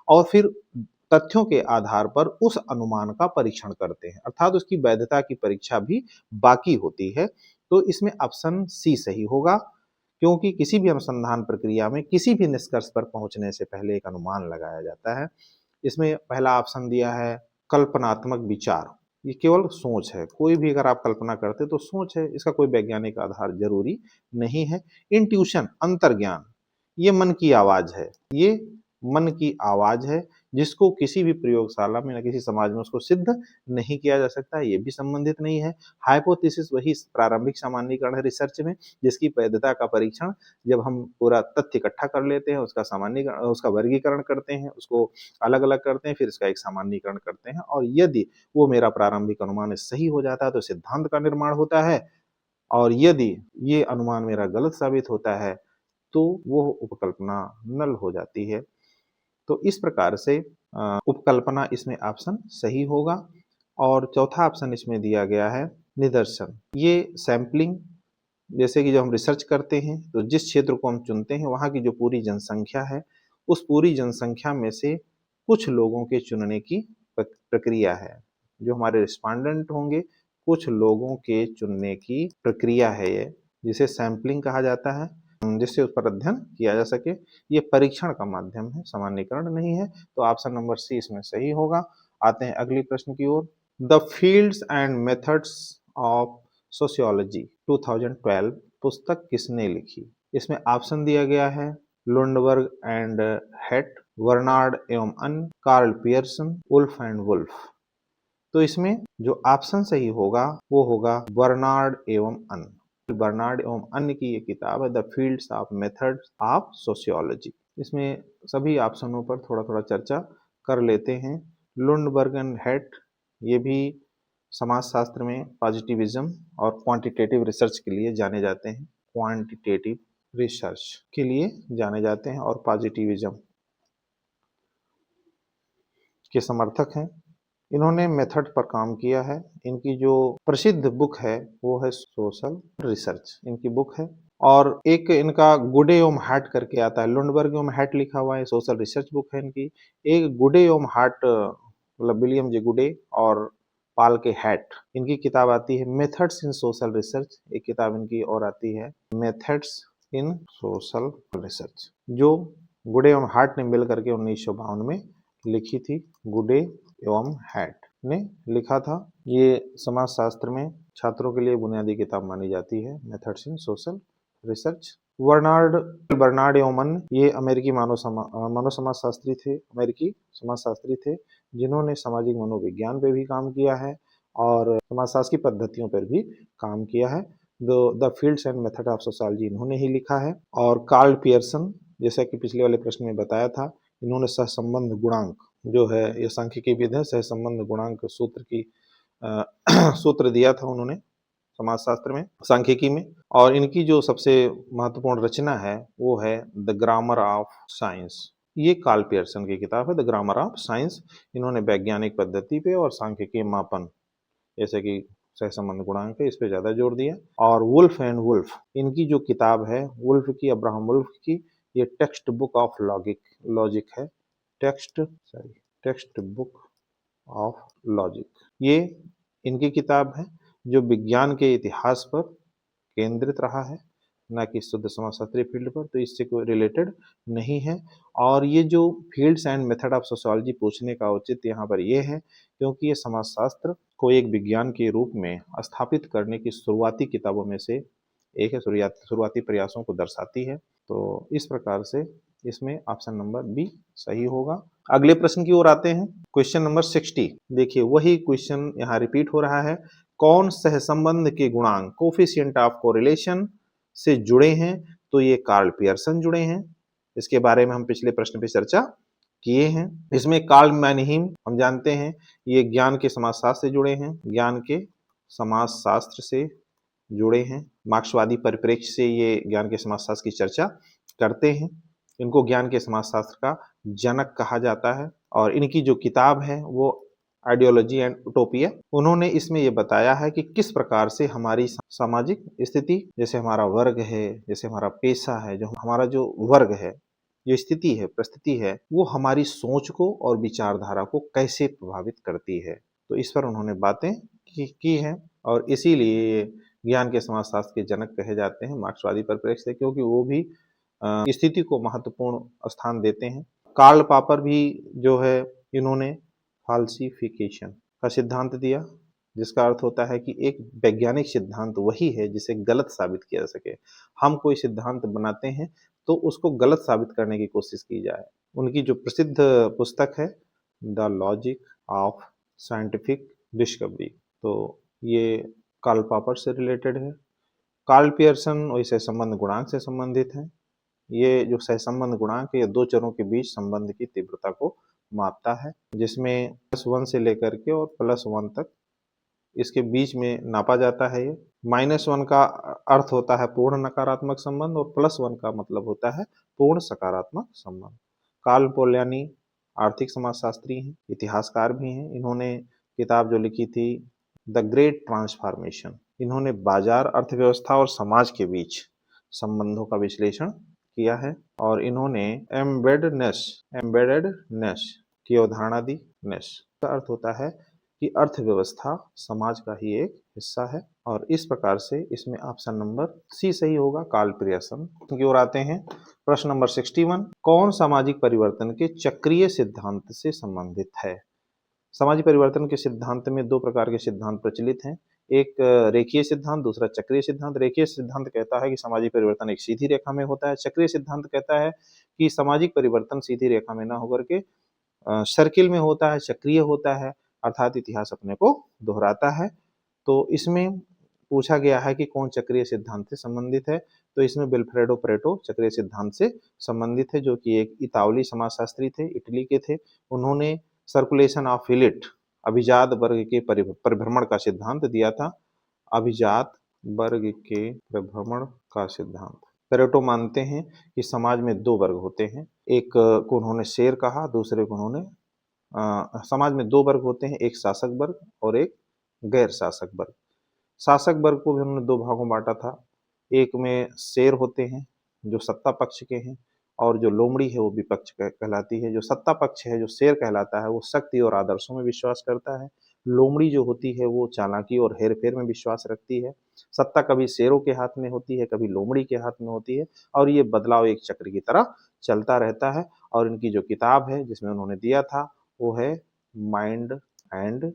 और फिर तथ्यों के आधार पर उस अनुमान का परीक्षण करते हैं, अर्थात उसकी वैधता की परीक्षा भी बाकी होती है। तो इसमें ऑप्शन सी सही होगा, क्योंकि किसी भी अनुसंधान प्रक्रिया में किसी भी निष्कर्ष पर पहुंचने से पहले एक अनुमान लगाया जाता है। इसमें पहला ऑप्शन दिया है कल्पनात्मक विचार, ये केवल सोच है। कोई भी अगर आप कल्पना करते तो सोच है, इसका कोई वैज्ञानिक आधार जरूरी नहीं है। इंट्यूशन, अंतर्ज्ञान, ये मन की आवाज है, ये मन की आवाज है, जिसको किसी भी प्रयोगशाला में या किसी समाज में उसको सिद्ध नहीं किया जा सकता, ये भी संबंधित नहीं है। हाइपोथेसिस वही प्रारंभिक सामान्यीकरण है रिसर्च में, जिसकी वैधता का परीक्षण जब हम पूरा तथ्य इकट्ठा कर लेते हैं, उसका सामान्यीकरण, उसका वर्गीकरण करते हैं, उसको अलग अलग करते हैं, फिर इसका एक सामान्यीकरण करते हैं, और यदि वो मेरा प्रारंभिक अनुमान सही हो जाता है तो सिद्धांत का निर्माण होता है, और यदि ये अनुमान मेरा गलत साबित होता है तो वो उपकल्पना नल हो जाती है। तो इस प्रकार से उपकल्पना इसमें ऑप्शन सही होगा। और चौथा ऑप्शन इसमें दिया गया है निदर्शन। ये सैंपलिंग, जैसे कि जब हम रिसर्च करते हैं तो जिस क्षेत्र को हम चुनते हैं वहाँ की जो पूरी जनसंख्या है, उस पूरी जनसंख्या में से कुछ लोगों के चुनने की प्रक्रिया है। जो हमारे रिस्पॉन्डेंट होंगे, कुछ लोगों के चुनने की प्रक्रिया है ये, जिसे सैंपलिंग कहा जाता है, जिससे उस पर अध्ययन किया जा सके। ये परीक्षण का माध्यम है, सामान्यीकरण नहीं है। तो ऑप्शन नंबर सी इसमें सही होगा। आते हैं अगली प्रश्न की ओर। The fields and methods of sociology 2012 पुस्तक किसने लिखी? इसमें ऑप्शन दिया गया है लुंडबर्ग एंड हेट, वर्नार्ड एवं अन्य, Karl Pearson, Wolf and Wolf. तो इसमें जो ऑप्शन सही होगा वो होगा बर्नार्ड एवं अन्य। बर्नार्ड एवं अन्य की ये किताब है the fields of methods of sociology. इसमें सभी ऑप्शनों पर थोड़ा थोड़ा चर्चा कर लेते हैं। लुंडबर्ग एंड हेट ये भी समाजशास्त्र में पॉजिटिविज्म और क्वांटिटेटिव रिसर्च के लिए जाने जाते हैं। क्वांटिटेटिव रिसर्च के लिए जाने जाते हैं और पॉजिटिविज्म के समर्थक हैं। इन्होंने मेथड पर काम किया है। इनकी जो प्रसिद्ध बुक है वो है सोशल रिसर्च, इनकी बुक है। और एक इनका गुडे एवं हार्ट करके आता है, लुंडबर्ग एवं हार्ट लिखा हुआ है, सोशल रिसर्च बुक है इनकी। एक गुडे एवं हार्ट मतलब विलियम जे गुडे और पाल के हैट, इनकी किताब आती है मेथड्स इन सोशल रिसर्च। एक किताब इनकी और आती है मेथड्स इन सोशल रिसर्च, जो गुडे एवं हार्ट ने मिल करके 1952 में लिखी थी। गुडे एवं हैट ने लिखा था। ये समाजशास्त्र में छात्रों के लिए बुनियादी किताब मानी जाती है, methods in social research. Bernard एवं अन्य ये अमेरिकी मानव समाजशास्त्री थे, अमेरिकी समाजशास्त्री थे, जिन्होंने सामाजिक मनोविज्ञान पे भी काम किया है और समाजशास्त्र की पद्धतियों पर भी काम किया है। The fields and method of sociology इन्होंने ही लिखा है। और कार्ल पियर्सन, जैसा कि पिछले वाले प्रश्न में बताया था, इन्होंने सहसंबंध गुणांक जो है, ये सांख्यिकी विद है, सहसंबंध गुणांक सूत्र की सूत्र दिया था उन्होंने समाजशास्त्र में, सांख्यिकी में। और इनकी जो सबसे महत्वपूर्ण रचना है वो है द ग्रामर ऑफ साइंस। ये कार्ल पियर्सन की किताब है द ग्रामर ऑफ साइंस। इन्होंने वैज्ञानिक पद्धति पे और सांख्यिकी मापन, जैसे कि सहसंबंध गुणांक पे, इस पे ज्यादा जोर दिया। और वुल्फ एंड वुल्फ इनकी जो किताब है, वुल्फ की, अब्राहम वुल्फ की, ये टेक्स्ट बुक ऑफ लॉजिक है। टेक्स्ट बुक ऑफ लॉजिक, ये इनकी किताब है जो विज्ञान के इतिहास पर केंद्रित रहा है, ना कि शुद्ध समाजशास्त्री फील्ड पर, तो इससे कोई रिलेटेड नहीं है। और ये जो fields and method of sociology पूछने का औचित्य यहाँ पर ये है क्योंकि ये समाजशास्त्र को एक विज्ञान के रूप में स्थापित करने की शुरुआती किताबों में से एक है, शुरुआती प्रयासों को दर्शाती है। तो इस प्रकार से इसमें ऑप्शन नंबर बी सही होगा। अगले प्रश्न की ओर आते हैं, क्वेश्चन नंबर 60। देखिए वही क्वेश्चन यहाँ रिपीट हो रहा है। कौन सहसंबंध के गुणांक कोफिशिएंट ऑफ कोरिलेशन से जुड़े हैं? तो ये कार्ल पियर्सन जुड़े हैं। इसके बारे में हम पिछले प्रश्न पे चर्चा किए हैं। इसमें कार्ल मैनहीम हम जानते हैं, ये ज्ञान के समाजशास्त्र से जुड़े हैं, ज्ञान के समाजशास्त्र से जुड़े हैं, मार्क्सवादी परिप्रेक्ष्य से ये ज्ञान के समाजशास्त्र की चर्चा करते हैं। इनको ज्ञान के समाजशास्त्र का जनक कहा जाता है। और इनकी जो किताब है वो आइडियोलॉजी एंड उटोपिया, उन्होंने इसमें ये बताया है कि किस प्रकार से हमारी सामाजिक स्थिति, जैसे हमारा वर्ग है, जैसे हमारा पेशा है, जो हमारा जो वर्ग है, जो स्थिति है, परिस्थिति है, वो हमारी सोच को और विचारधारा को कैसे प्रभावित करती है। तो इस पर उन्होंने बातें की हैं और इसीलिए ज्ञान के समाजशास्त्र के जनक कहे जाते हैं मार्क्सवादी परिप्रेक्ष्य से, क्योंकि वो भी स्थिति को महत्वपूर्ण स्थान देते हैं। कार्ल पॉपर भी जो है, इन्होंने फाल्सिफिकेशन का सिद्धांत दिया, जिसका अर्थ होता है कि एक वैज्ञानिक सिद्धांत वही है जिसे गलत साबित किया जा सके। हम कोई सिद्धांत बनाते हैं तो उसको गलत साबित करने की कोशिश की जाए। उनकी जो प्रसिद्ध पुस्तक है the logic of scientific discovery, तो ये कार्ल पॉपर से रिलेटेड है। कार्ल पियर्सन वही सहसंबंध गुणांक से संबंधित है। ये जो सहसंबंध गुणांक है, ये दो चरों के बीच संबंध की तीव्रता को मापता है, जिसमें +1 से लेकर के और +1 तक इसके बीच में नापा जाता है। ये -1 का अर्थ होता है पूर्ण नकारात्मक संबंध और +1 का मतलब होता है पूर्ण सकारात्मक संबंध। कार्ल पोलयानी आर्थिक समाजशास्त्री हैं, इतिहासकार भी हैं। इन्होंने किताब जो लिखी थी द ग्रेट ट्रांसफॉर्मेशन, इन्होंने बाजार, अर्थव्यवस्था और समाज के बीच संबंधों का विश्लेषण किया है और इन्होंने एम्बेडेडनेस की अवधारणा दी। नेस का अर्थ होता है कि अर्थव्यवस्था समाज का ही एक हिस्सा है और इस प्रकार से इसमें ऑप्शन नंबर सी सही होगा। कार्ल पियर्सन की ओर आते हैं। प्रश्न नंबर 61, कौन सामाजिक परिवर्तन के चक्रीय सिद्धांत से संबंधित है? सामाजिक परिवर्तन के सिद्धांत में दो प्रकार के सिद्धांत प्रचलित हैं, एक रेखीय सिद्धांत, दूसरा चक्रीय सिद्धांत। रेखीय सिद्धांत कहता है कि सामाजिक परिवर्तन एक सीधी रेखा में होता है। चक्रीय सिद्धांत कहता है कि सामाजिक परिवर्तन सीधी रेखा में न होकर के सर्किल में होता है, चक्रीय होता है, अर्थात इतिहास अपने को दोहराता है। तो इसमें पूछा गया है कि कौन चक्रीय सिद्धांत से संबंधित है, तो इसमें विल्फ्रेडो परेटो चक्रीय सिद्धांत से संबंधित है, जो कि एक इतालवी समाजशास्त्री थे, इटली के थे। उन्होंने सर्कुलेशन ऑफ फिलिट, अभिजात वर्ग के परिभ्रमण का सिद्धांत दिया था। अभिजात वर्ग के परिभ्रमण का सिद्धांत। पेरेटो मानते हैं कि समाज में दो वर्ग होते हैं, एक को उन्होंने शेर कहा, दूसरे को उन्होंने समाज में दो वर्ग होते हैं, एक शासक वर्ग और एक गैर शासक वर्ग। शासक वर्ग को भी उन्होंने दो भागों में बांटा था, एक में शेर होते हैं जो सत्ता पक्ष के हैं और जो लोमड़ी है वो विपक्ष कहलाती है। जो सत्ता पक्ष है, जो शेर कहलाता है, वो शक्ति और आदर्शों में विश्वास करता है। लोमड़ी जो होती है वो चालाकी और हेरफेर में विश्वास रखती है। सत्ता कभी शेरों के हाथ में होती है, कभी लोमड़ी के हाथ में होती है और ये बदलाव एक चक्र की तरह चलता रहता है। और इनकी जो किताब है जिसमें उन्होंने दिया था वो है माइंड एंड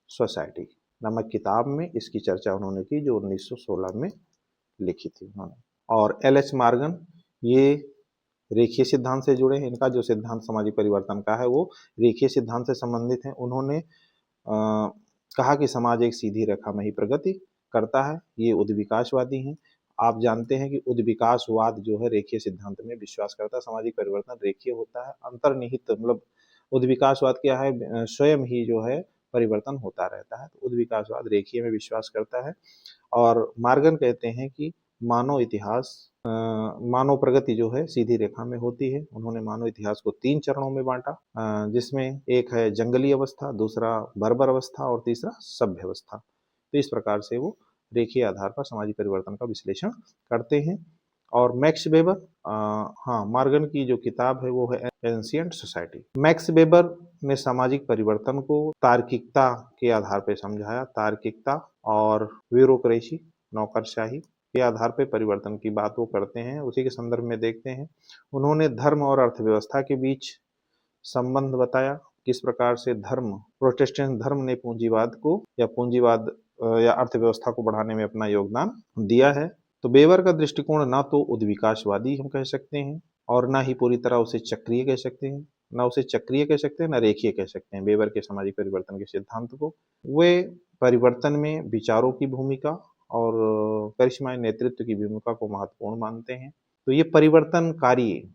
सोसाइटी नामक किताब में इसकी चर्चा उन्होंने की, जो 1916 में लिखी थी उन्होंने। और एल.एच. मॉर्गन ये रेखीय सिद्धांत से जुड़े हैं। इनका जो सिद्धांत सामाजिक परिवर्तन का है वो रेखीय सिद्धांत से संबंधित है। उन्होंने कहा कि समाज एक सीधी रेखा में ही प्रगति करता है। ये उद्विकासवादी हैं। आप जानते हैं कि उद्विकासवाद जो है रेखीय सिद्धांत में विश्वास करता है, सामाजिक परिवर्तन रेखीय होता है, अंतर्निहित मतलब उद्विकासवाद क्या है, स्वयं ही जो है परिवर्तन होता रहता है। तो उद्विकासवाद रेखीय में विश्वास करता है। और मार्गन कहते हैं कि मानव प्रगति जो है सीधी रेखा में होती है। उन्होंने मानव इतिहास को 3 चरणों में बांटा, जिसमें एक है जंगली अवस्था, दूसरा बर्बर अवस्था और तीसरा सभ्य अवस्था। तो इस प्रकार से वो रेखीय आधार पर सामाजिक परिवर्तन का विश्लेषण करते हैं। और मैक्स वेबर, मार्गन की जो किताब है वो है एंशिएंट सोसाइटी। मैक्स वेबर ने सामाजिक परिवर्तन को तार्किकता के आधार पर समझाया। तार्किकता और ब्यूरोक्रेसी, नौकरशाही के आधार पर परिवर्तन की बात वो करते हैं। उसी के संदर्भ में देखते हैं, उन्होंने धर्म और अर्थव्यवस्था के बीच संबंध बताया। किस प्रकार से प्रोटेस्टेंट धर्म ने पूंजीवाद को या अर्थव्यवस्था को बढ़ाने में अपना योगदान दिया है। तो वेबर का दृष्टिकोण ना तो उद्विकासवादी हम कह सकते हैं और ना ही पूरी तरह उसे चक्रीय कह सकते हैं, ना रेखीय कह सकते हैं। वेबर के सामाजिक परिवर्तन के सिद्धांत को वे परिवर्तन में विचारों की भूमिका और करिश्माई नेतृत्व की भूमिका को महत्वपूर्ण मानते हैं। तो ये परिवर्तनकारी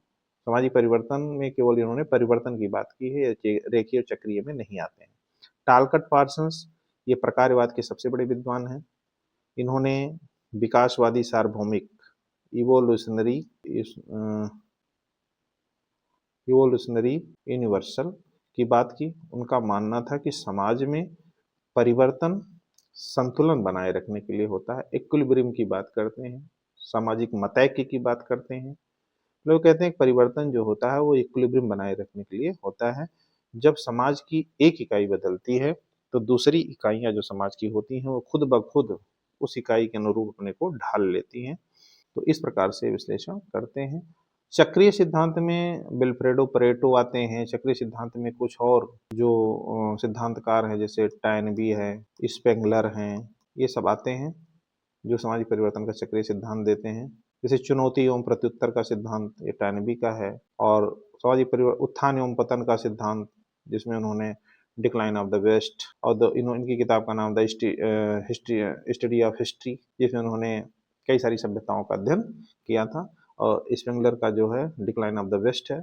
सामाजिक परिवर्तन में केवल इन्होंने परिवर्तन की बात की है, रेखीय और चक्रीय में नहीं आते हैं। टालकट पार्सन्स ये प्रकारवाद के सबसे बड़े विद्वान हैं। इन्होंने विकासवादी सार्वभौमिक इवोल्यूशनरी यूनिवर्सल की बात की। उनका मानना था कि समाज में परिवर्तन संतुलन बनाए रखने के लिए होता है। इक्विलिब्रियम की बात करते हैं, सामाजिक मतैक्य की बात करते हैं। लोग कहते हैं कि परिवर्तन जो होता है वो इक्विलिब्रियम बनाए रखने के लिए होता है। जब समाज की एक इकाई बदलती है तो दूसरी इकाइयां जो समाज की होती हैं वो खुद ब खुद उस इकाई के अनुरूप अपने को ढाल लेती हैं। तो इस प्रकार से विश्लेषण करते हैं। चक्रीय सिद्धांत में विल्फ्रेडो परेटो आते हैं। चक्रीय सिद्धांत में कुछ और जो सिद्धांतकार हैं जैसे टैनबी है, स्पेंगलर हैं, ये सब आते हैं जो सामाजिक परिवर्तन का चक्रीय सिद्धांत देते हैं। जैसे चुनौती एवं प्रत्युत्तर का सिद्धांत ये टैनबी का है। और सामाजिक परिवर्तन उत्थान एवं पतन का सिद्धांत जिसमें उन्होंने डिक्लाइन ऑफ द वेस्ट और इनकी किताब का नाम द स्टडी ऑफ हिस्ट्री, जिसमें उन्होंने कई सारी सभ्यताओं का अध्ययन किया था। और स्पेंगलर का जो है डिक्लाइन ऑफ द वेस्ट है।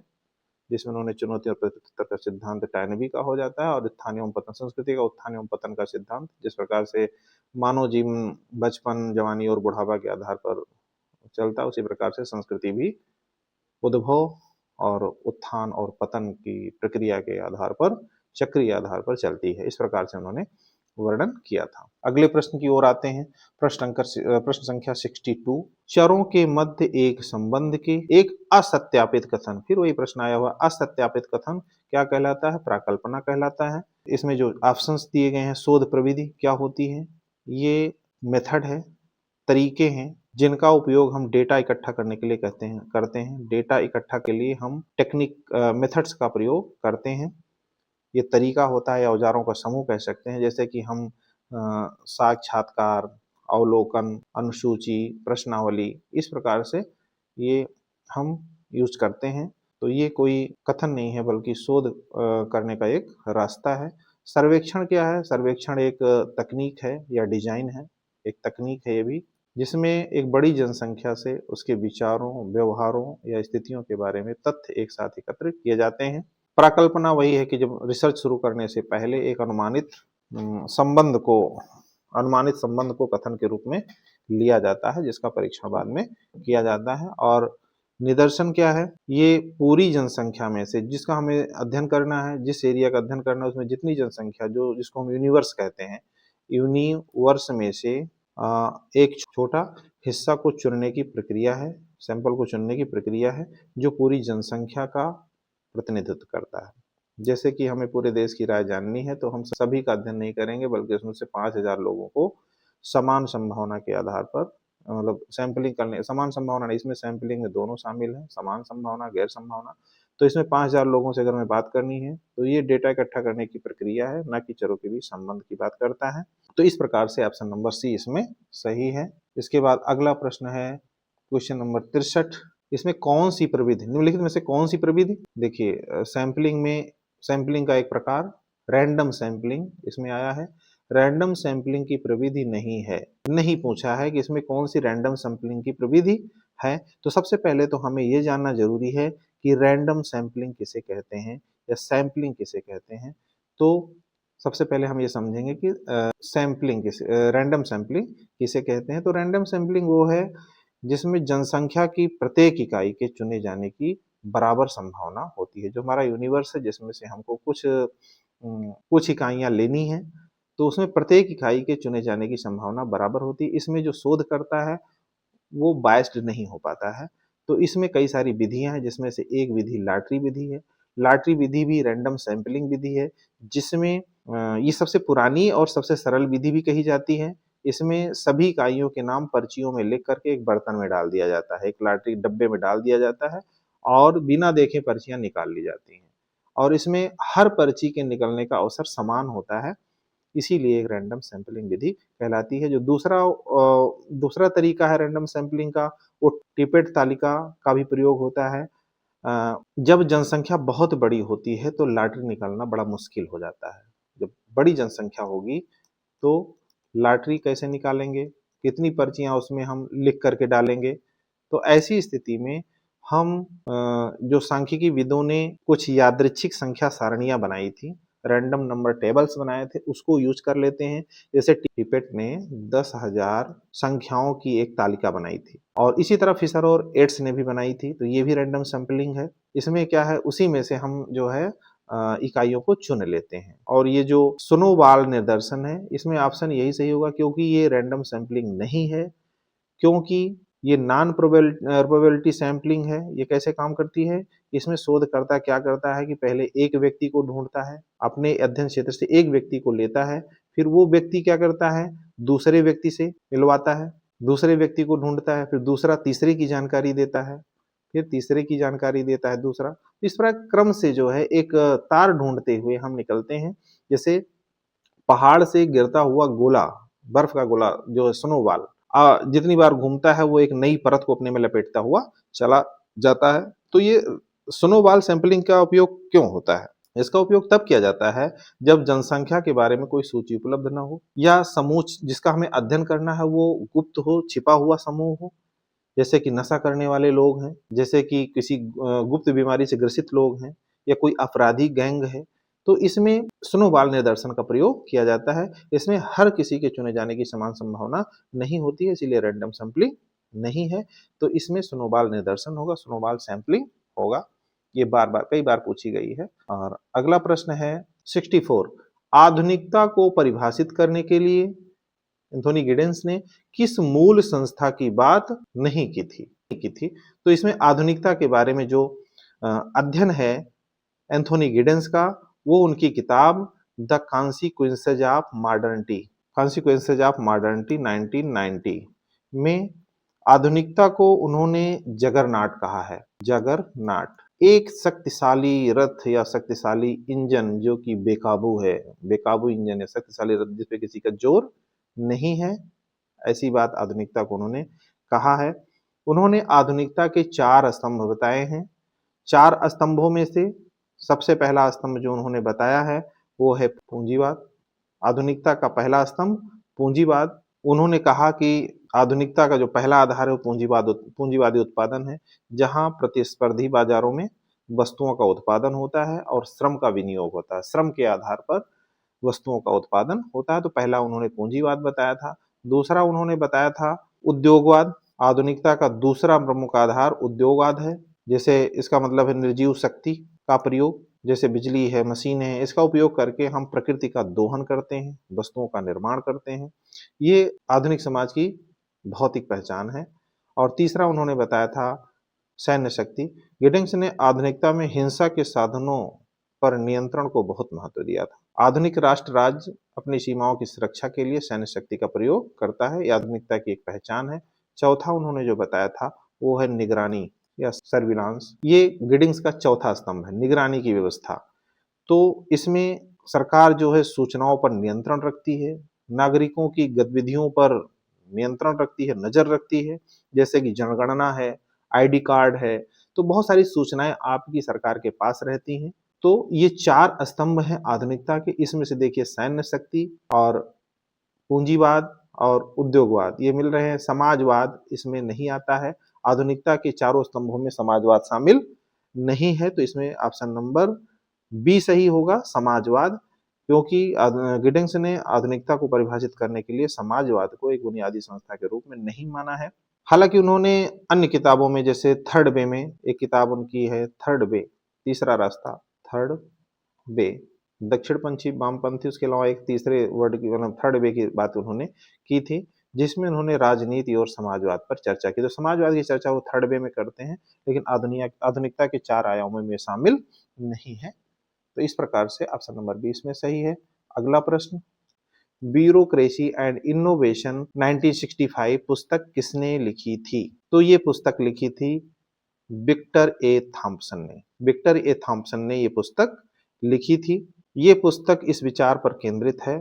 जिसमें उन्होंने चुनौती और प्रत्युत्तर का सिद्धांत टैनबी का हो जाता है, और उत्थान एवं पतन संस्कृति का उत्थान एवं पतन का सिद्धांत, जिस प्रकार से मानव जीवन बचपन, जवानी और बुढ़ापा के आधार पर चलता है, उसी प्रकार से संस्कृति भी उद्भव और उत्थान और पतन की प्रक्रिया के आधार पर, चक्रीय आधार पर चलती है। इस प्रकार से उन्होंने वर्णन किया था। अगले प्रश्न की ओर आते हैं। प्रश्न संख्या 62, चरों के मध्य एक संबंध के एक असत्यापित कथन। फिर वही प्रश्न आया हुआ, असत्यापित कथन क्या कहलाता है? प्राकल्पना कहलाता है। इसमें जो ऑप्शंस दिए गए हैं, शोध प्रविधि क्या होती है? ये मेथड है, तरीके हैं जिनका उपयोग हम डेटा इकट्ठा करने के लिए करते हैं। डेटा इकट्ठा के लिए हम मेथड्स का प्रयोग करते हैं। ये तरीका होता है या औजारों का समूह कह सकते हैं, जैसे कि हम साक्षात्कार, अवलोकन, अनुसूची, प्रश्नावली, इस प्रकार से ये हम यूज करते हैं। तो ये कोई कथन नहीं है, बल्कि शोध करने का एक रास्ता है। सर्वेक्षण क्या है? सर्वेक्षण एक तकनीक है या डिजाइन है, एक तकनीक है ये भी, जिसमें एक बड़ी जनसंख्या से उसके विचारों, व्यवहारों या स्थितियों के बारे में तथ्य एक साथ एकत्र किए जाते हैं। प्राकल्पना वही है कि जब रिसर्च शुरू करने से पहले एक अनुमानित संबंध को कथन के रूप में लिया जाता है, जिसका परीक्षण बाद में किया जाता है। और निदर्शन क्या है? ये पूरी जनसंख्या में से जिसका हमें अध्ययन करना है, जिस एरिया का अध्ययन करना है, उसमें जितनी जनसंख्या, जिसको हम यूनिवर्स कहते हैं, यूनिवर्स में से एक छोटा हिस्सा को चुनने की प्रक्रिया है, सैंपल को चुनने की प्रक्रिया है, जो पूरी जनसंख्या का प्रतिनिधित्व करता है। जैसे कि हमें पूरे देश की राय जाननी है, तो हम सभी का अध्ययन नहीं करेंगे, बल्कि उसमें से 5000 लोगों को समान संभावना के आधार पर, मतलब सैंपलिंग करने, समान संभावना नहीं, इसमें सैंपलिंग में दोनों शामिल है, समान संभावना, गैर संभावना। तो इसमें 5000 लोगों से अगर हमें बात करनी है, तो ये डेटा इकट्ठा करने की प्रक्रिया है, ना कि चरों के बीच संबंध की बात करता है। तो इस प्रकार से ऑप्शन नंबर सी इसमें सही है। इसके बाद अगला प्रश्न है क्वेश्चन नंबर 63। इसमें कौन सी प्रविधि, निम्नलिखित में से कौन सी प्रविधि? देखिए, सैंपलिंग का एक प्रकार रैंडम सैंपलिंग इसमें आया है। रैंडम सैंपलिंग की प्रविधि नहीं है, नहीं पूछा है कि इसमें कौन सी रैंडम सैंपलिंग की प्रविधि है। तो सबसे पहले तो हमें यह जानना जरूरी है कि रैंडम सैंपलिंग किसे कहते हैं या सैंपलिंग किसे कहते हैं। तो सबसे पहले हम ये समझेंगे कि रैंडम सैंपलिंग किसे कहते हैं। तो रैंडम सैंपलिंग वो है जिसमें जनसंख्या की प्रत्येक इकाई के चुने जाने की बराबर संभावना होती है। जो हमारा यूनिवर्स है, जिसमें से हमको कुछ इकाइयां लेनी है, तो उसमें प्रत्येक इकाई के चुने जाने की संभावना बराबर होती है। इसमें जो शोध करता है वो बायस्ड नहीं हो पाता है। तो इसमें कई सारी विधियां हैं, जिसमें से एक विधि लॉटरी विधि है। लॉटरी विधि भी रैंडम सैंपलिंग विधि है, जिसमें ये सबसे पुरानी और सबसे सरल विधि भी कही जाती है। इसमें सभी इकाइयों के नाम पर्चियों में लिख करके एक बर्तन में डाल दिया जाता है, एक लॉटरी डब्बे में डाल दिया जाता है, और बिना देखे पर्चियां निकाल ली जाती हैं। और इसमें हर पर्ची के निकलने का अवसर समान होता है, इसीलिए एक रैंडम सैंपलिंग विधि कहलाती है। जो दूसरा तरीका है रैंडम सैंपलिंग का, वो टिपेट तालिका का भी प्रयोग होता है। जब जनसंख्या बहुत बड़ी होती है तो लॉटरी निकालना बड़ा मुश्किल हो जाता है। जब बड़ी जनसंख्या होगी तो लॉटरी कैसे निकालेंगे, कितनी पर्चियां उसमें हम लिख करके डालेंगे। तो ऐसी स्थिति में हम जो सांख्यिकी विदों ने कुछ यादृच्छिक संख्या सारणियां बनाई थी, रैंडम नंबर टेबल्स बनाए थे, उसको यूज कर लेते हैं। जैसे टिपेट ने 10,000 संख्याओं की एक तालिका बनाई थी, और इसी तरह फिशर और एट्स ने भी बनाई थी। तो ये भी रैंडम सैंपलिंग है। इसमें क्या है, उसी में से हम जो है इकाइयों को चुन लेते हैं। और ये जो स्नोबॉल निदर्शन है, इसमें ऑप्शन यही सही होगा, क्योंकि ये रैंडम सैंपलिंग नहीं है, क्योंकि ये नॉन प्रोबेबिलिटी सैंपलिंग है। ये कैसे काम करती है? इसमें शोधकर्ता क्या करता है कि पहले एक व्यक्ति को ढूंढता है, अपने अध्ययन क्षेत्र से एक व्यक्ति को लेता है, फिर वो व्यक्ति क्या करता है, दूसरे व्यक्ति से मिलवाता है, दूसरे व्यक्ति को ढूंढता है, फिर दूसरा तीसरे की जानकारी देता है, फिर तीसरे की जानकारी देता है दूसरा। इस प्रकार क्रम से जो है एक तार ढूंढते हुए हम निकलते हैं। जैसे पहाड़ से गिरता हुआ गोला, बर्फ का गोला जो स्नोबॉल जितनी बार घूमता है, वो एक नई परत को अपने में लपेटता हुआ चला जाता है। तो ये स्नोबॉल सैंपलिंग का उपयोग क्यों होता है? इसका उपयोग तब किया जाता है जब जनसंख्या के बारे में कोई सूची उपलब्ध न हो, या समूह जिसका हमें अध्ययन करना है वो गुप्त हो, छिपा हुआ समूह हो, जैसे कि नशा करने वाले लोग हैं, जैसे कि किसी गुप्त बीमारी से ग्रसित लोग हैं, या कोई अपराधी गैंग है, तो इसमें स्नोबॉल निदर्शन का प्रयोग किया जाता है। इसमें हर किसी के चुने जाने की समान संभावना नहीं होती है, इसीलिए रैंडम सैंपलिंग नहीं है। तो इसमें स्नोबॉल निदर्शन होगा, स्नोबॉल सैंपलिंग होगा। ये बार-बार कई बार पूछी गई है। और अगला प्रश्न है 64, आधुनिकता को परिभाषित करने के लिए एंथोनी गिडेंस ने किस मूल संस्था की बात नहीं की थी? तो इसमें आधुनिकता के बारे में जो अध्ययन है एंथोनी गिडेंस का, वो उनकी किताब the consequences of modernity, consequences of modernity 1990 में आधुनिकता को उन्होंने जगरनॉट कहा है। जगरनॉट एक शक्तिशाली रथ या शक्तिशाली इंजन जो कि बेकाबू है, बेकाबू इंजन या शक्तिशाली रथ जिस पे किसी का जोर नहीं है, ऐसी बात आधुनिकता को उन्होंने कहा है। उन्होंने आधुनिकता के 4 स्तंभ बताए हैं। 4 स्तंभों में से सबसे पहला स्तंभ जो उन्होंने बताया है वो है पूंजीवाद। आधुनिकता का पहला स्तंभ पूंजीवाद। उन्होंने कहा कि आधुनिकता का जो पहला आधार है वो पूंजीवादी उत्पादन है, जहां प्रतिस्पर्धी बाजारों में वस्तुओं का उत्पादन होता है और श्रम का विनियोग होता है। श्रम के आधार पर वस्तुओं का उत्पादन होता है। तो पहला उन्होंने पूंजीवाद बताया था। दूसरा उन्होंने बताया था उद्योगवाद। आधुनिकता का दूसरा प्रमुख आधार उद्योगवाद है। जैसे इसका मतलब है निर्जीव शक्ति का प्रयोग, जैसे बिजली है, मशीन है, इसका उपयोग करके हम प्रकृति का दोहन करते हैं, वस्तुओं का निर्माण करते हैं। ये आधुनिक समाज की भौतिक पहचान है। और तीसरा उन्होंने बताया था सैन्य शक्ति। गिडिंग्स ने आधुनिकता में हिंसा के साधनों पर नियंत्रण को बहुत महत्व दिया था। आधुनिक राष्ट्र राज्य अपनी सीमाओं की सुरक्षा के लिए सैन्य शक्ति का प्रयोग करता है, यह आधुनिकता की एक पहचान है। चौथा उन्होंने जो बताया था वो है निगरानी या सर्विलांस। ये गिडिंग्स का चौथा स्तंभ है, निगरानी की व्यवस्था। तो इसमें सरकार जो है सूचनाओं पर नियंत्रण रखती है, नागरिकों की गतिविधियों पर नियंत्रण रखती है, नजर रखती है, जैसे कि जनगणना है, आईडी कार्ड है। तो बहुत सारी सूचनाएं आपकी सरकार के पास रहती हैं। तो ये 4 स्तंभ हैं आधुनिकता के। इसमें से देखिए सैन्य शक्ति और पूंजीवाद और उद्योगवाद ये मिल रहे हैं। समाजवाद इसमें नहीं आता है। आधुनिकता के चारों स्तंभों में समाजवाद शामिल नहीं है, तो इसमें ऑप्शन नंबर बी सही होगा, समाजवाद। क्योंकि गिडिंग्स ने आधुनिकता को परिभाषित करने के लिए समाजवाद को एक बुनियादी संस्था के रूप में नहीं माना है। हालांकि उन्होंने अन्य किताबों में, जैसे थर्ड वे में एक किताब उनकी है, थर्ड वे तीसरा रास्ता, थर्ड वे दक्षिणपंथी वामपंथी, उसके अलावा एक तीसरे वर्ड की मतलब थर्ड वे की बात उन्होंने की थी, जिसमें उन्होंने राजनीति और समाजवाद पर चर्चा की। तो समाजवाद की चर्चा वो थर्ड वे में करते हैं, लेकिन आधुनिकता के 4 आयामों में शामिल नहीं है। तो इस प्रकार से ऑप्शन नंबर 20 में सही है। अगला प्रश्न, ब्यूरोक्रेसी एंड इनोवेशन 1965 पुस्तक किसने लिखी थी? तो ये पुस्तक लिखी थी विक्टर ए थॉम्पसन ने। विक्टर ए थॉम्पसन ने ये पुस्तक लिखी थी। ये पुस्तक इस विचार पर केंद्रित है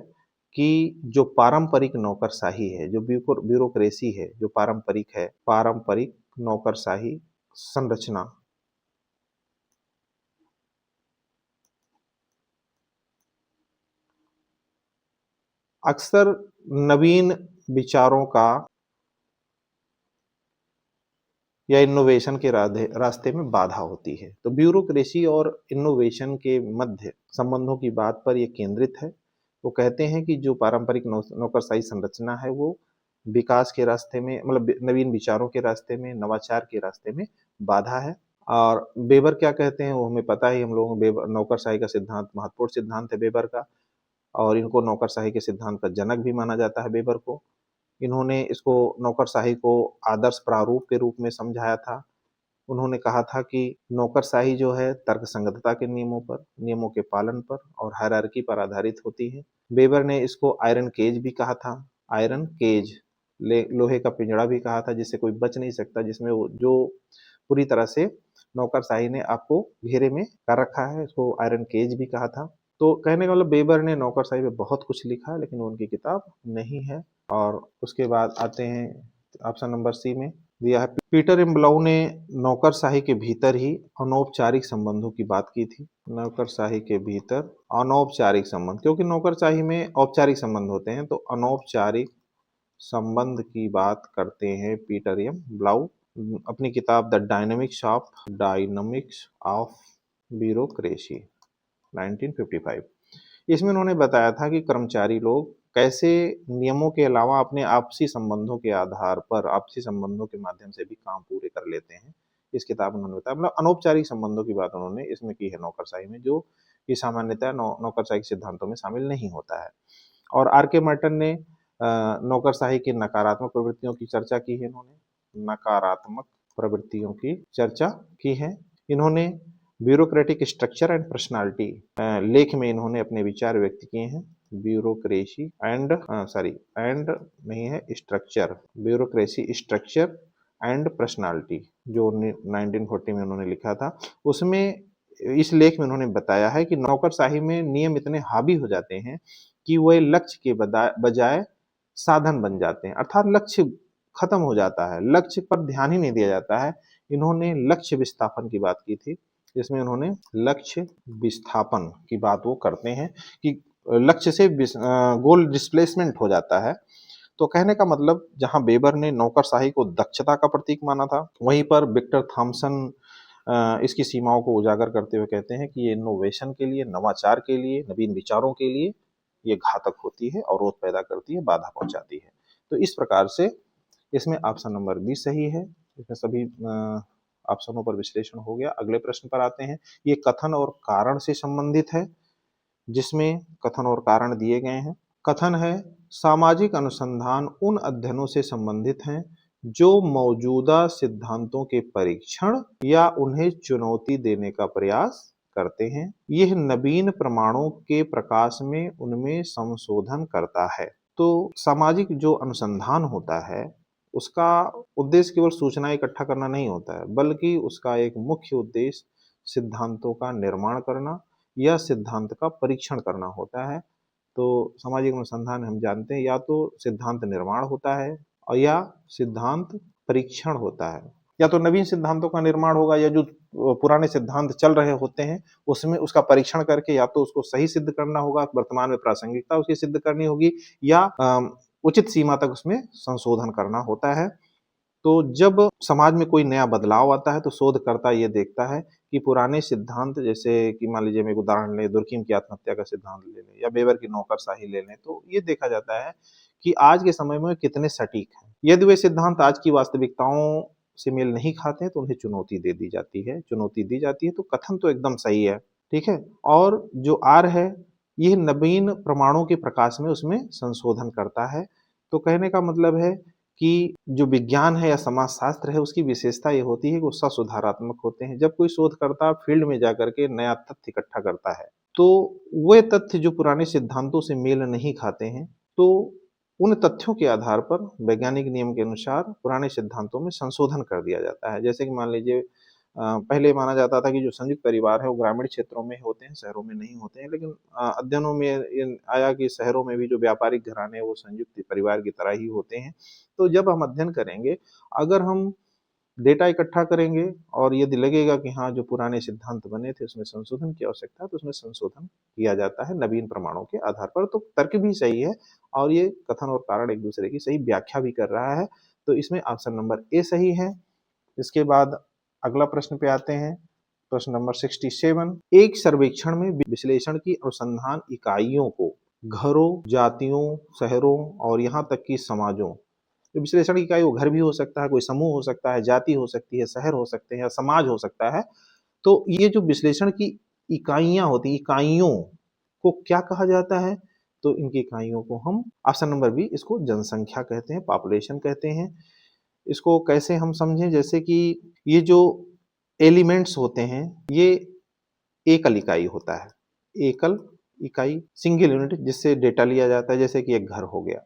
कि जो पारंपरिक नौकरशाही है, जो ब्यूरोक्रेसी है, जो पारंपरिक है, पारंपरिक नौकरशाही संरचना अक्सर नवीन विचारों का या इनोवेशन के रास्ते में बाधा होती है। तो ब्यूरोक्रेसी और इनोवेशन के मध्य संबंधों की बात पर यह केंद्रित है। वो कहते हैं कि जो पारंपरिक नौकरशाही संरचना है वो विकास के रास्ते में, मतलब नवीन विचारों के रास्ते में, नवाचार के रास्ते में बाधा है। और वेबर क्या कहते हैं वो हमें पता ही, हम लोगों को नौकरशाही का सिद्धांत महत्वपूर्ण सिद्धांत है वेबर का, और इनको नौकरशाही के सिद्धांत का जनक भी माना जाता है वेबर को। इन्होंने इसको नौकरशाही को आदर्श प्रारूप के रूप में समझाया था। उन्होंने कहा था कि नौकरशाही जो है तर्कसंगतता के नियमों पर, नियमों के पालन पर और हायरार्की पर आधारित होती है। वेबर ने इसको आयरन केज भी कहा था, आयरन केज, लोहे का पिंजड़ा भी कहा था, जिससे कोई बच नहीं सकता, जिसमें वो जो पूरी तरह से नौकरशाही ने आपको घेरे में कर रखा है, इसको आयरन केज भी कहा था। तो कहने का मतलब वेबर ने नौकरशाही पे बहुत कुछ लिखा है, लेकिन उनकी किताब नहीं है। और उसके बाद आते हैं ऑप्शन नंबर सी में दिया है, पीटर इम्ब्लाउ ने नौकरशाही के भीतर ही अनौपचारिक संबंधों की बात की थी। नौकरशाही के भीतर अनौपचारिक संबंध, क्योंकि नौकरशाही में औपचारिक संबंध होते हैं, तो अनौपचारिक संबंध की बात करते हैं पीटर इम्ब्लाउ। अपनी किताब द डायनमिक्स ऑफ ब्यूरोक्रेसी 1955। इसमें उन्होंने बताया था कि कर्मचारी लोग कैसे नियमों के अलावा अपने आपसी संबंधों के आधार पर, आपसी संबंधों के माध्यम से भी काम पूरे कर लेते हैं। इस किताब में उन्होंने बताया, मतलब अनौपचारिक संबंधों की बात उन्होंने इसमें की है नौकरशाही में, जो कि सामान्यतः नौकरशाही के सिद्धांतों में शामिल नहीं होता है। और आर के मर्टन ने नौकरशाही की नकारात्मक प्रवृत्तियों की चर्चा की है। इन्होंने नकारात्मक प्रवृत्तियों की चर्चा की है। इन्होंने ब्यूरोक्रेटिक स्ट्रक्चर एंड पर्सनालिटी लेख में इन्होंने अपने विचार व्यक्त किए हैं। ब्यूरोक्रेसी एंड नहीं है structure, bureaucracy structure and personality, जो 1940 में उन्होंने लिखा था। उसमें इस लेख में उन्होंने बताया है कि नौकरशाही में नियम इतने हावी हो जाते हैं कि वह लक्ष्य के बजाय साधन बन जाते हैं, अर्थात लक्ष्य खत्म हो जाता है, लक्ष्य पर ध्यान ही नहीं दिया जाता है। इन्होंने लक्ष्य विस्थापन की बात की थी, जिसमें उन्होंने लक्ष्य विस्थापन की बात वो करते हैं कि लक्ष्य से गोल डिस्प्लेसमेंट हो जाता है। तो कहने का मतलब, जहां वेबर ने नौकरशाही को दक्षता का प्रतीक माना था, वहीं पर विक्टर थॉमसन इसकी सीमाओं को उजागर करते हुए कहते हैं कि ये इनोवेशन के लिए, नवाचार के लिए, नवीन विचारों के लिए ये घातक होती है, अवरोध पैदा करती है, बाधा पहुंचाती है। तो इस प्रकार से इसमें ऑप्शन नंबर बी सही है। इसमें सभी ऑप्शनों पर विश्लेषण हो गया। अगले प्रश्न पर आते हैं। ये कथन और कारण से संबंधित है, जिसमें कथन और कारण दिए गए हैं। कथन है, सामाजिक अनुसंधान उन अध्ययनों से संबंधित हैं जो मौजूदा सिद्धांतों के परीक्षण या उन्हें चुनौती देने का प्रयास करते हैं। यह नवीन प्रमाणों के प्रकाश में उनमें संशोधन करता है। तो सामाजिक जो अनुसंधान होता है, उसका उद्देश्य केवल सूचना इकट्ठा करना नहीं होता है, बल्कि उसका एक मुख्य उद्देश्य सिद्धांतों का निर्माण करना या सिद्धांत का परीक्षण करना होता है। तो सामाजिक अनुसंधान हम जानते हैं, या तो सिद्धांत निर्माण होता है और या सिद्धांत परीक्षण होता है। या तो नवीन सिद्धांतों का निर्माण होगा, या जो पुराने सिद्धांत चल रहे होते हैं उसमें उसका परीक्षण करके या तो उसको सही सिद्ध करना होगा, वर्तमान में प्रासंगिकता उसकी सिद्ध करनी होगी, या उचित सीमा तक उसमें संशोधन करना होता है। तो जब समाज में कोई नया बदलाव आता है तो शोधकर्ता ये देखता है कि पुराने सिद्धांत, जैसे कि मान लीजिए हम एक उदाहरण लें, दुर्कीम की आत्महत्या का सिद्धांत ले लें या वेबर की नौकरशाही ले लें, तो ये देखा जाता है कि आज के समय में कितने सटीक हैं। यदि वे सिद्धांत आज की वास्तविकताओं से मेल नहीं खाते हैं तो उन्हें चुनौती दे दी जाती है, चुनौती दी जाती है। तो कथन तो एकदम सही है, ठीक है। और जो आर है, यह नवीन प्रमाणों के प्रकाश में उसमें संशोधन करता है। तो कहने का मतलब है कि जो विज्ञान है या समाजशास्त्र है, उसकी विशेषता ये होती है कि वो सुधारात्मक होते हैं। जब कोई शोधकर्ता फील्ड में जाकर के नया तथ्य इकट्ठा करता है, तो वे तथ्य जो पुराने सिद्धांतों से मेल नहीं खाते हैं, तो उन तथ्यों के आधार पर वैज्ञानिक नियम के अनुसार पुराने सिद्धांतों में संशोधन कर दिया जाता है। जैसे कि मान लीजिए, पहले माना जाता था कि जो संयुक्त परिवार है वो ग्रामीण क्षेत्रों में होते हैं, शहरों में नहीं होते हैं, लेकिन अध्ययनों में ये आया कि शहरों में भी जो व्यापारिक घराने हैं वो संयुक्त परिवार की तरह ही होते हैं। तो जब हम अध्ययन करेंगे, अगर हम डेटा इकट्ठा करेंगे और यदि लगेगा कि हाँ, जो पुराने सिद्धांत बने थे उसमें संशोधन की आवश्यकता है, तो उसमें संशोधन किया जाता है नवीन प्रमाणों के आधार पर। तो तर्क भी सही है और ये कथन और कारण एक दूसरे की सही व्याख्या भी कर रहा है। तो इसमें ऑप्शन नंबर ए सही है। इसके बाद अगला प्रश्न पे आते हैं। प्रश्न नंबर 67। एक सर्वेक्षण में विश्लेषण की अनुसंधान इकाइयों को घरों, जातियों, शहरों और यहाँ तक कि समाजों, विश्लेषण इकाई वो घर भी हो सकता है, कोई समूह हो सकता है, जाति हो सकती है, शहर हो सकते हैं या समाज हो सकता है। तो ये जो विश्लेषण की इकाइयां होती हैं, इकाइयों को क्या कहा जाता है? तो इनकी इकाइयों को हम ऑप्शन नंबर बी, इसको जनसंख्या कहते हैं, पॉपुलेशन कहते हैं। इसको कैसे हम समझें? जैसे कि ये जो एलिमेंट्स होते हैं, ये एकल इकाई होता है, एकल इकाई, सिंगल यूनिट, जिससे डेटा लिया जाता है, जैसे कि एक घर हो गया।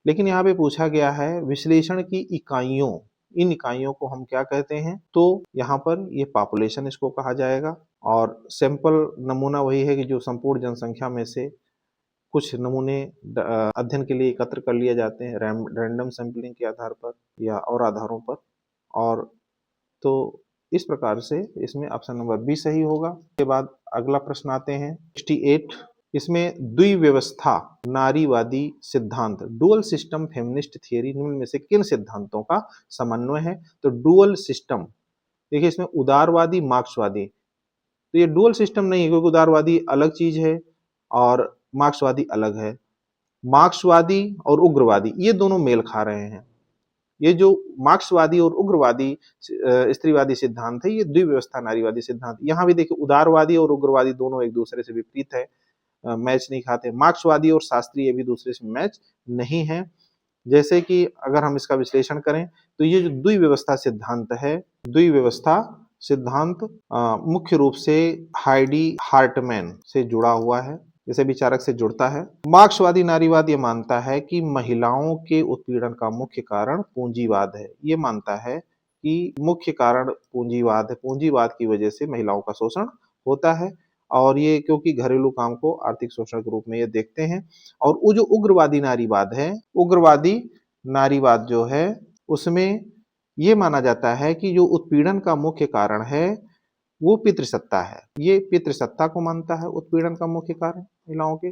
लेकिन यहाँ पे पूछा गया है विश्लेषण की इकाइयों, इन इकाइयों को हम क्या कहते हैं? तो यहाँ पर ये पॉपुलेशन इसको कहा जाएगा। और सैंपल नमूना वही है कि जो संपूर्ण जनसंख्या में से कुछ नमूने अध्ययन के लिए एकत्र कर लिए जाते हैं रैंडम सैंपलिंग के आधार पर या और आधारों पर। और तो इस प्रकार से इसमें ऑप्शन नंबर बी सही होगा। के बाद अगला प्रश्न आते हैं 68। इसमें द्विव्यवस्था नारीवादी सिद्धांत, डुअल सिस्टम फेमिनिस्ट थियरी निम्न में से किन सिद्धांतों का समन्वय है? तो डुअल सिस्टम, देखिए इसमें उदारवादी मार्क्सवादी, तो ये डुअल सिस्टम नहीं है क्योंकि उदारवादी अलग चीज है और मार्क्सवादी अलग है। मार्क्सवादी और उग्रवादी ये दोनों मेल खा रहे हैं। ये जो मार्क्सवादी और उग्रवादी स्त्रीवादी सिद्धांत है, ये द्विव्यवस्था नारीवादी सिद्धांत। यहाँ भी देखिए उदारवादी और उग्रवादी दोनों एक दूसरे से विपरीत है, मैच नहीं खाते। मार्क्सवादी और शास्त्रीय भी दूसरे से मैच नहीं है। जैसे कि अगर हम इसका विश्लेषण करें तो ये जो द्विव्यवस्था सिद्धांत है, द्विव्यवस्था सिद्धांत मुख्य रूप से हाइडी हार्टमैन से जुड़ा हुआ है, जैसे विचारक से जुड़ता है। मार्क्सवादी नारीवाद ये मानता है कि महिलाओं के उत्पीड़न का मुख्य कारण पूंजीवाद है। ये मानता है कि मुख्य कारण पूंजीवाद है, पूंजीवाद की वजह से महिलाओं का शोषण होता है और ये क्योंकि घरेलू काम को आर्थिक शोषण के रूप में ये देखते हैं। और वो जो उग्रवादी नारीवाद है, उग्रवादी नारीवाद जो है उसमें ये माना जाता है कि जो उत्पीड़न का मुख्य कारण है वो पितृसत्ता है। ये पितृसत्ता को मानता है उत्पीड़न का मुख्य कारण महिलाओं के,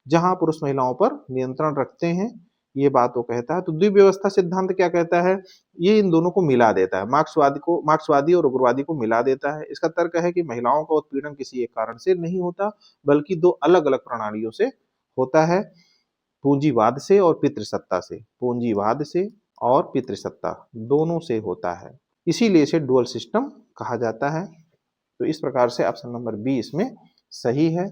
जहां पुरुष महिलाओं पर नियंत्रण रखते हैं, ये बात वो कहता है। तो द्विव्यवस्था सिद्धांत क्या कहता है? ये इन दोनों को मिला देता है, मार्क्सवादी और उग्रवादी को मिला देता है। इसका तर्क है कि महिलाओं का उत्पीड़न किसी एक कारण से नहीं होता बल्कि दो अलग अलग प्रणालियों से होता है, पूंजीवाद से और पितृसत्ता से। पूंजीवाद से और पितृसत्ता दोनों से होता है, इसीलिए इसे डुअल सिस्टम कहा जाता है। तो इस प्रकार से ऑप्शन नंबर बी इसमें सही है।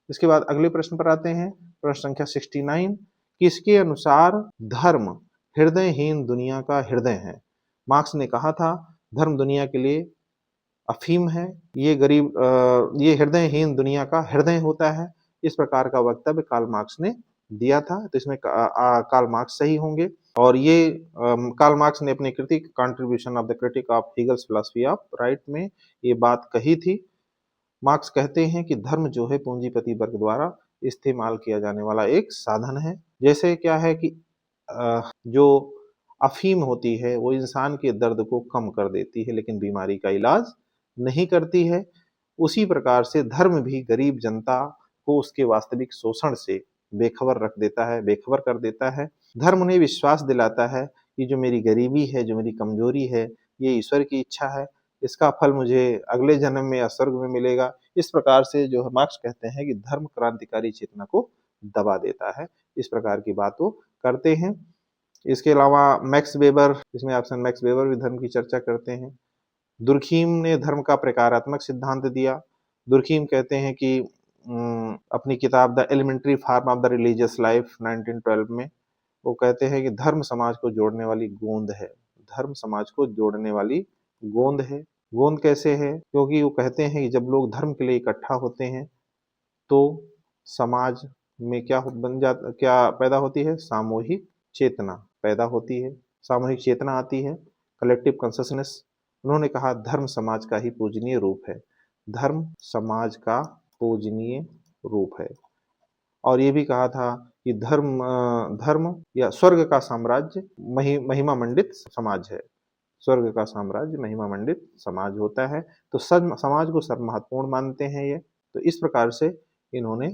इसके बाद अगले प्रश्न पर आते हैं, प्रश्न संख्या 69। किसके अनुसार धर्म हृदयहीन दुनिया का हृदय है? मार्क्स ने कहा था धर्म दुनिया के लिए अफीम है, ये हृदयहीन दुनिया का हृदय होता है। इस प्रकार का वक्तव्य कार्ल मार्क्स ने दिया था, तो इसमें कार्ल मार्क्स सही होंगे। और ये कार्ल मार्क्स ने अपनी कृति contribution of the critique of Hegel's philosophy of right में ये बात कही थी। मार्क्स कहते हैं कि धर्म जो है पूंजीपति वर्ग द्वारा इस्तेमाल किया जाने वाला एक साधन है। जैसे क्या है कि जो अफीम होती है वो इंसान के दर्द को कम कर देती है लेकिन बीमारी का इलाज नहीं करती है, उसी प्रकार से धर्म भी गरीब जनता को उसके वास्तविक शोषण से बेखबर रख देता है, बेखबर कर देता है। धर्म उन्हें विश्वास दिलाता है कि जो मेरी गरीबी है, जो मेरी कमजोरी है, ये ईश्वर की इच्छा है, इसका फल मुझे अगले जन्म में या स्वर्ग में मिलेगा। इस प्रकार से जो मार्क्स कहते हैं कि धर्म क्रांतिकारी चेतना को दबा देता है, इस प्रकार की बात वो करते हैं। इसके अलावा मैक्स वेबर, इसमें ऑप्शन मैक्स वेबर भी धर्म की चर्चा करते हैं। दुर्खीम ने धर्म का प्रकारात्मक सिद्धांत दिया। दुर्खीम कहते हैं कि अपनी किताब the elementary form of the religious life 1912 में वो कहते हैं कि धर्म समाज को जोड़ने वाली गोंद है। धर्म समाज को जोड़ने वाली गोंद है। गोंद कैसे है? क्योंकि वो कहते हैं कि जब लोग धर्म के लिए इकट्ठा होते हैं तो समाज में क्या पैदा होती है? सामूहिक चेतना पैदा होती है, सामूहिक चेतना आती है, कलेक्टिव कॉन्शसनेस। उन्होंने कहा धर्म समाज का ही पूजनीय रूप है, धर्म समाज का पूजनीय रूप है। और ये भी कहा था कि धर्म या स्वर्ग का साम्राज्य महिमा मंडित समाज है, स्वर्ग का साम्राज्य महिमा मंडित समाज होता है। तो समाज को सर्व महत्वपूर्ण मानते हैं ये। तो इस प्रकार से इन्होंने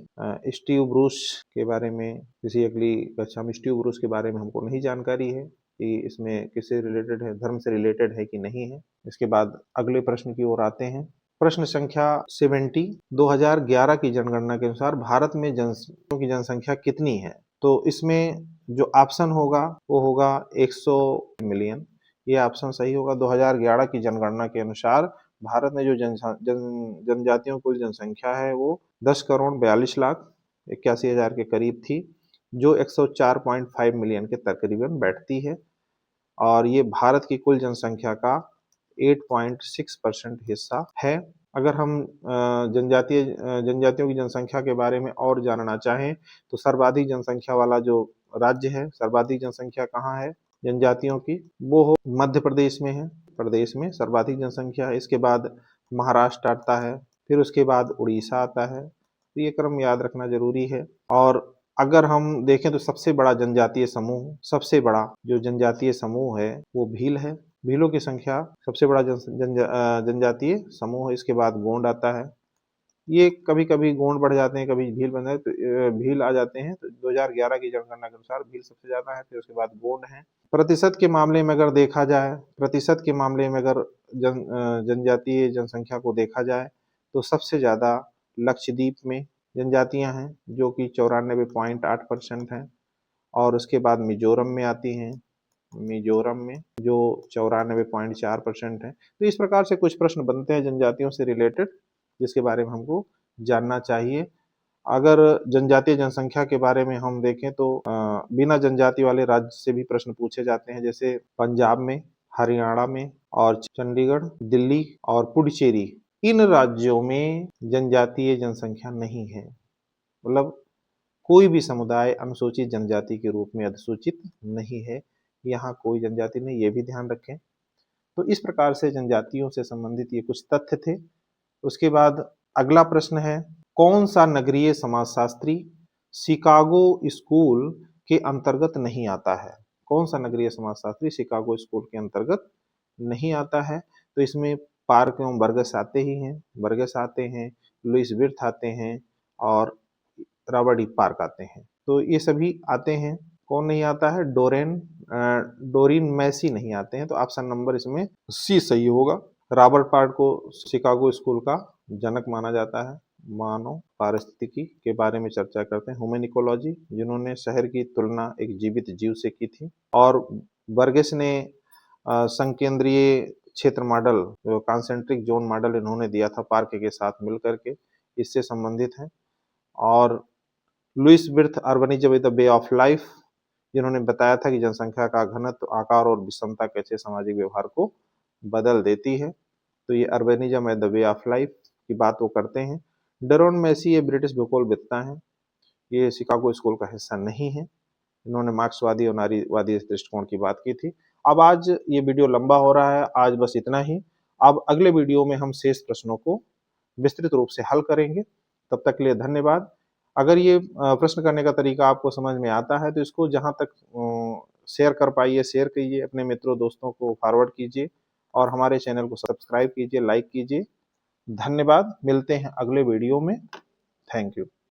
स्टीव ब्रूस के बारे में, किसी अगली कक्षा में स्टीव ब्रूस के बारे में हमको नहीं जानकारी है कि इसमें किससे रिलेटेड है, धर्म से रिलेटेड है कि नहीं है। इसके बाद अगले प्रश्न की ओर आते हैं। प्रश्न संख्या 70। 2011 की जनगणना के अनुसार भारत में की जनसंख्या कितनी है? तो इसमें जो ऑप्शन होगा वो होगा 100 मिलियन, ये ऑप्शन सही होगा। 2011 की जनगणना के अनुसार भारत में जो जनजातियों कुल जनसंख्या है वो 10 करोड़ 42 लाख 81 हजार के करीब थी, जो 104.5 मिलियन के तकरीबन बैठती है। और ये भारत की कुल जनसंख्या का 8.6% हिस्सा है। अगर हम जनजातियों की जनसंख्या के बारे में और जानना चाहें तो सर्वाधिक जनसंख्या वाला जो राज्य है, सर्वाधिक जनसंख्या कहाँ है जनजातियों की, वो हो मध्य प्रदेश में है। प्रदेश में सर्वाधिक जनसंख्या है। इसके बाद महाराष्ट्र आता है, फिर उसके बाद उड़ीसा आता है। तो ये क्रम याद रखना जरूरी है। और अगर हम देखें तो सबसे बड़ा जो जनजातीय समूह है वो भील है। भीलों की संख्या सबसे बड़ा जनजातीय समूह है। इसके बाद गोंड आता है, ये कभी कभी गोंड बढ़ जाते हैं, कभी भील बन जाते भील आ जाते हैं। तो 2011 की जनगणना के अनुसार भील सबसे ज्यादा है, फिर उसके बाद गोंड है। प्रतिशत के मामले में अगर देखा जाए, प्रतिशत के मामले में अगर जनजातीय जनसंख्या को देखा जाए तो सबसे ज्यादा लक्षद्वीप में जनजातियां हैं जो कि 94.8% हैं, और उसके बाद मिजोरम में आती हैं, मिजोरम में जो 94.4% है। तो इस प्रकार से कुछ प्रश्न बनते हैं जनजातियों से रिलेटेड, जिसके बारे में हमको जानना चाहिए। अगर जनजातीय जनसंख्या के बारे में हम देखें तो बिना जनजाति वाले राज्य से भी प्रश्न पूछे जाते हैं, जैसे पंजाब में, हरियाणा में और चंडीगढ़, दिल्ली और पुडुचेरी, इन राज्यों में जनजातीय जनसंख्या नहीं है। मतलब कोई भी समुदाय अनुसूचित जनजाति के रूप में अधिसूचित नहीं है, यहाँ कोई जनजाति नहीं, ये भी ध्यान रखें। तो इस प्रकार से जनजातियों से संबंधित ये कुछ तथ्य थे। उसके बाद अगला प्रश्न है, कौन सा नगरीय समाजशास्त्री शिकागो स्कूल के अंतर्गत नहीं आता है? कौन सा नगरीय समाजशास्त्री शिकागो स्कूल के अंतर्गत नहीं आता है? तो इसमें पार्क एवं बर्गस आते ही हैं, बर्गस आते हैं, लुइस विर्थ आते हैं और रॉबर्ट ई पार्क आते हैं। तो ये सभी आते हैं। कौन नहीं आता है? डोरिन मैसी नहीं आते हैं। तो ऑप्शन नंबर इसमें सी सही होगा। रॉबर्ट पार्क को शिकागो स्कूल का जनक माना जाता है। मानव पारिस्थितिकी के बारे में चर्चा करते हैं, ह्यूमन इकोलॉजी, जिन्होंने शहर की तुलना एक जीवित जीव से की थी। और बर्गेस ने संकेंद्रीय क्षेत्र मॉडल, जो कॉन्सेंट्रिक जोन मॉडल इन्होंने दिया था पार्क के साथ मिलकर के, इससे संबंधित है। और Louis Wirth urbanism with the way of life, जिन्होंने बताया था कि जनसंख्या का घनत्व, आकार और विषमता कैसे सामाजिक व्यवहार को बदल देती है। तो ये urbanism and the way of life की बात वो करते हैं। डरोन मैसी ये ब्रिटिश भूगोलवेत्ता हैं, ये शिकागो स्कूल का हिस्सा नहीं है। इन्होंने मार्क्सवादी और नारीवादी दृष्टिकोण की बात की थी। अब आज ये वीडियो लंबा हो रहा है, आज बस इतना ही। अब अगले वीडियो में हम शेष प्रश्नों को विस्तृत रूप से हल करेंगे। तब तक के लिए धन्यवाद। अगर ये प्रश्न करने का तरीका आपको समझ में आता है तो इसको जहां तक शेयर कर पाइए शेयर कीजिए, अपने मित्रों दोस्तों को फॉरवर्ड कीजिए और हमारे चैनल को सब्सक्राइब कीजिए, लाइक कीजिए। धन्यवाद। मिलते हैं अगले वीडियो में। Thank you.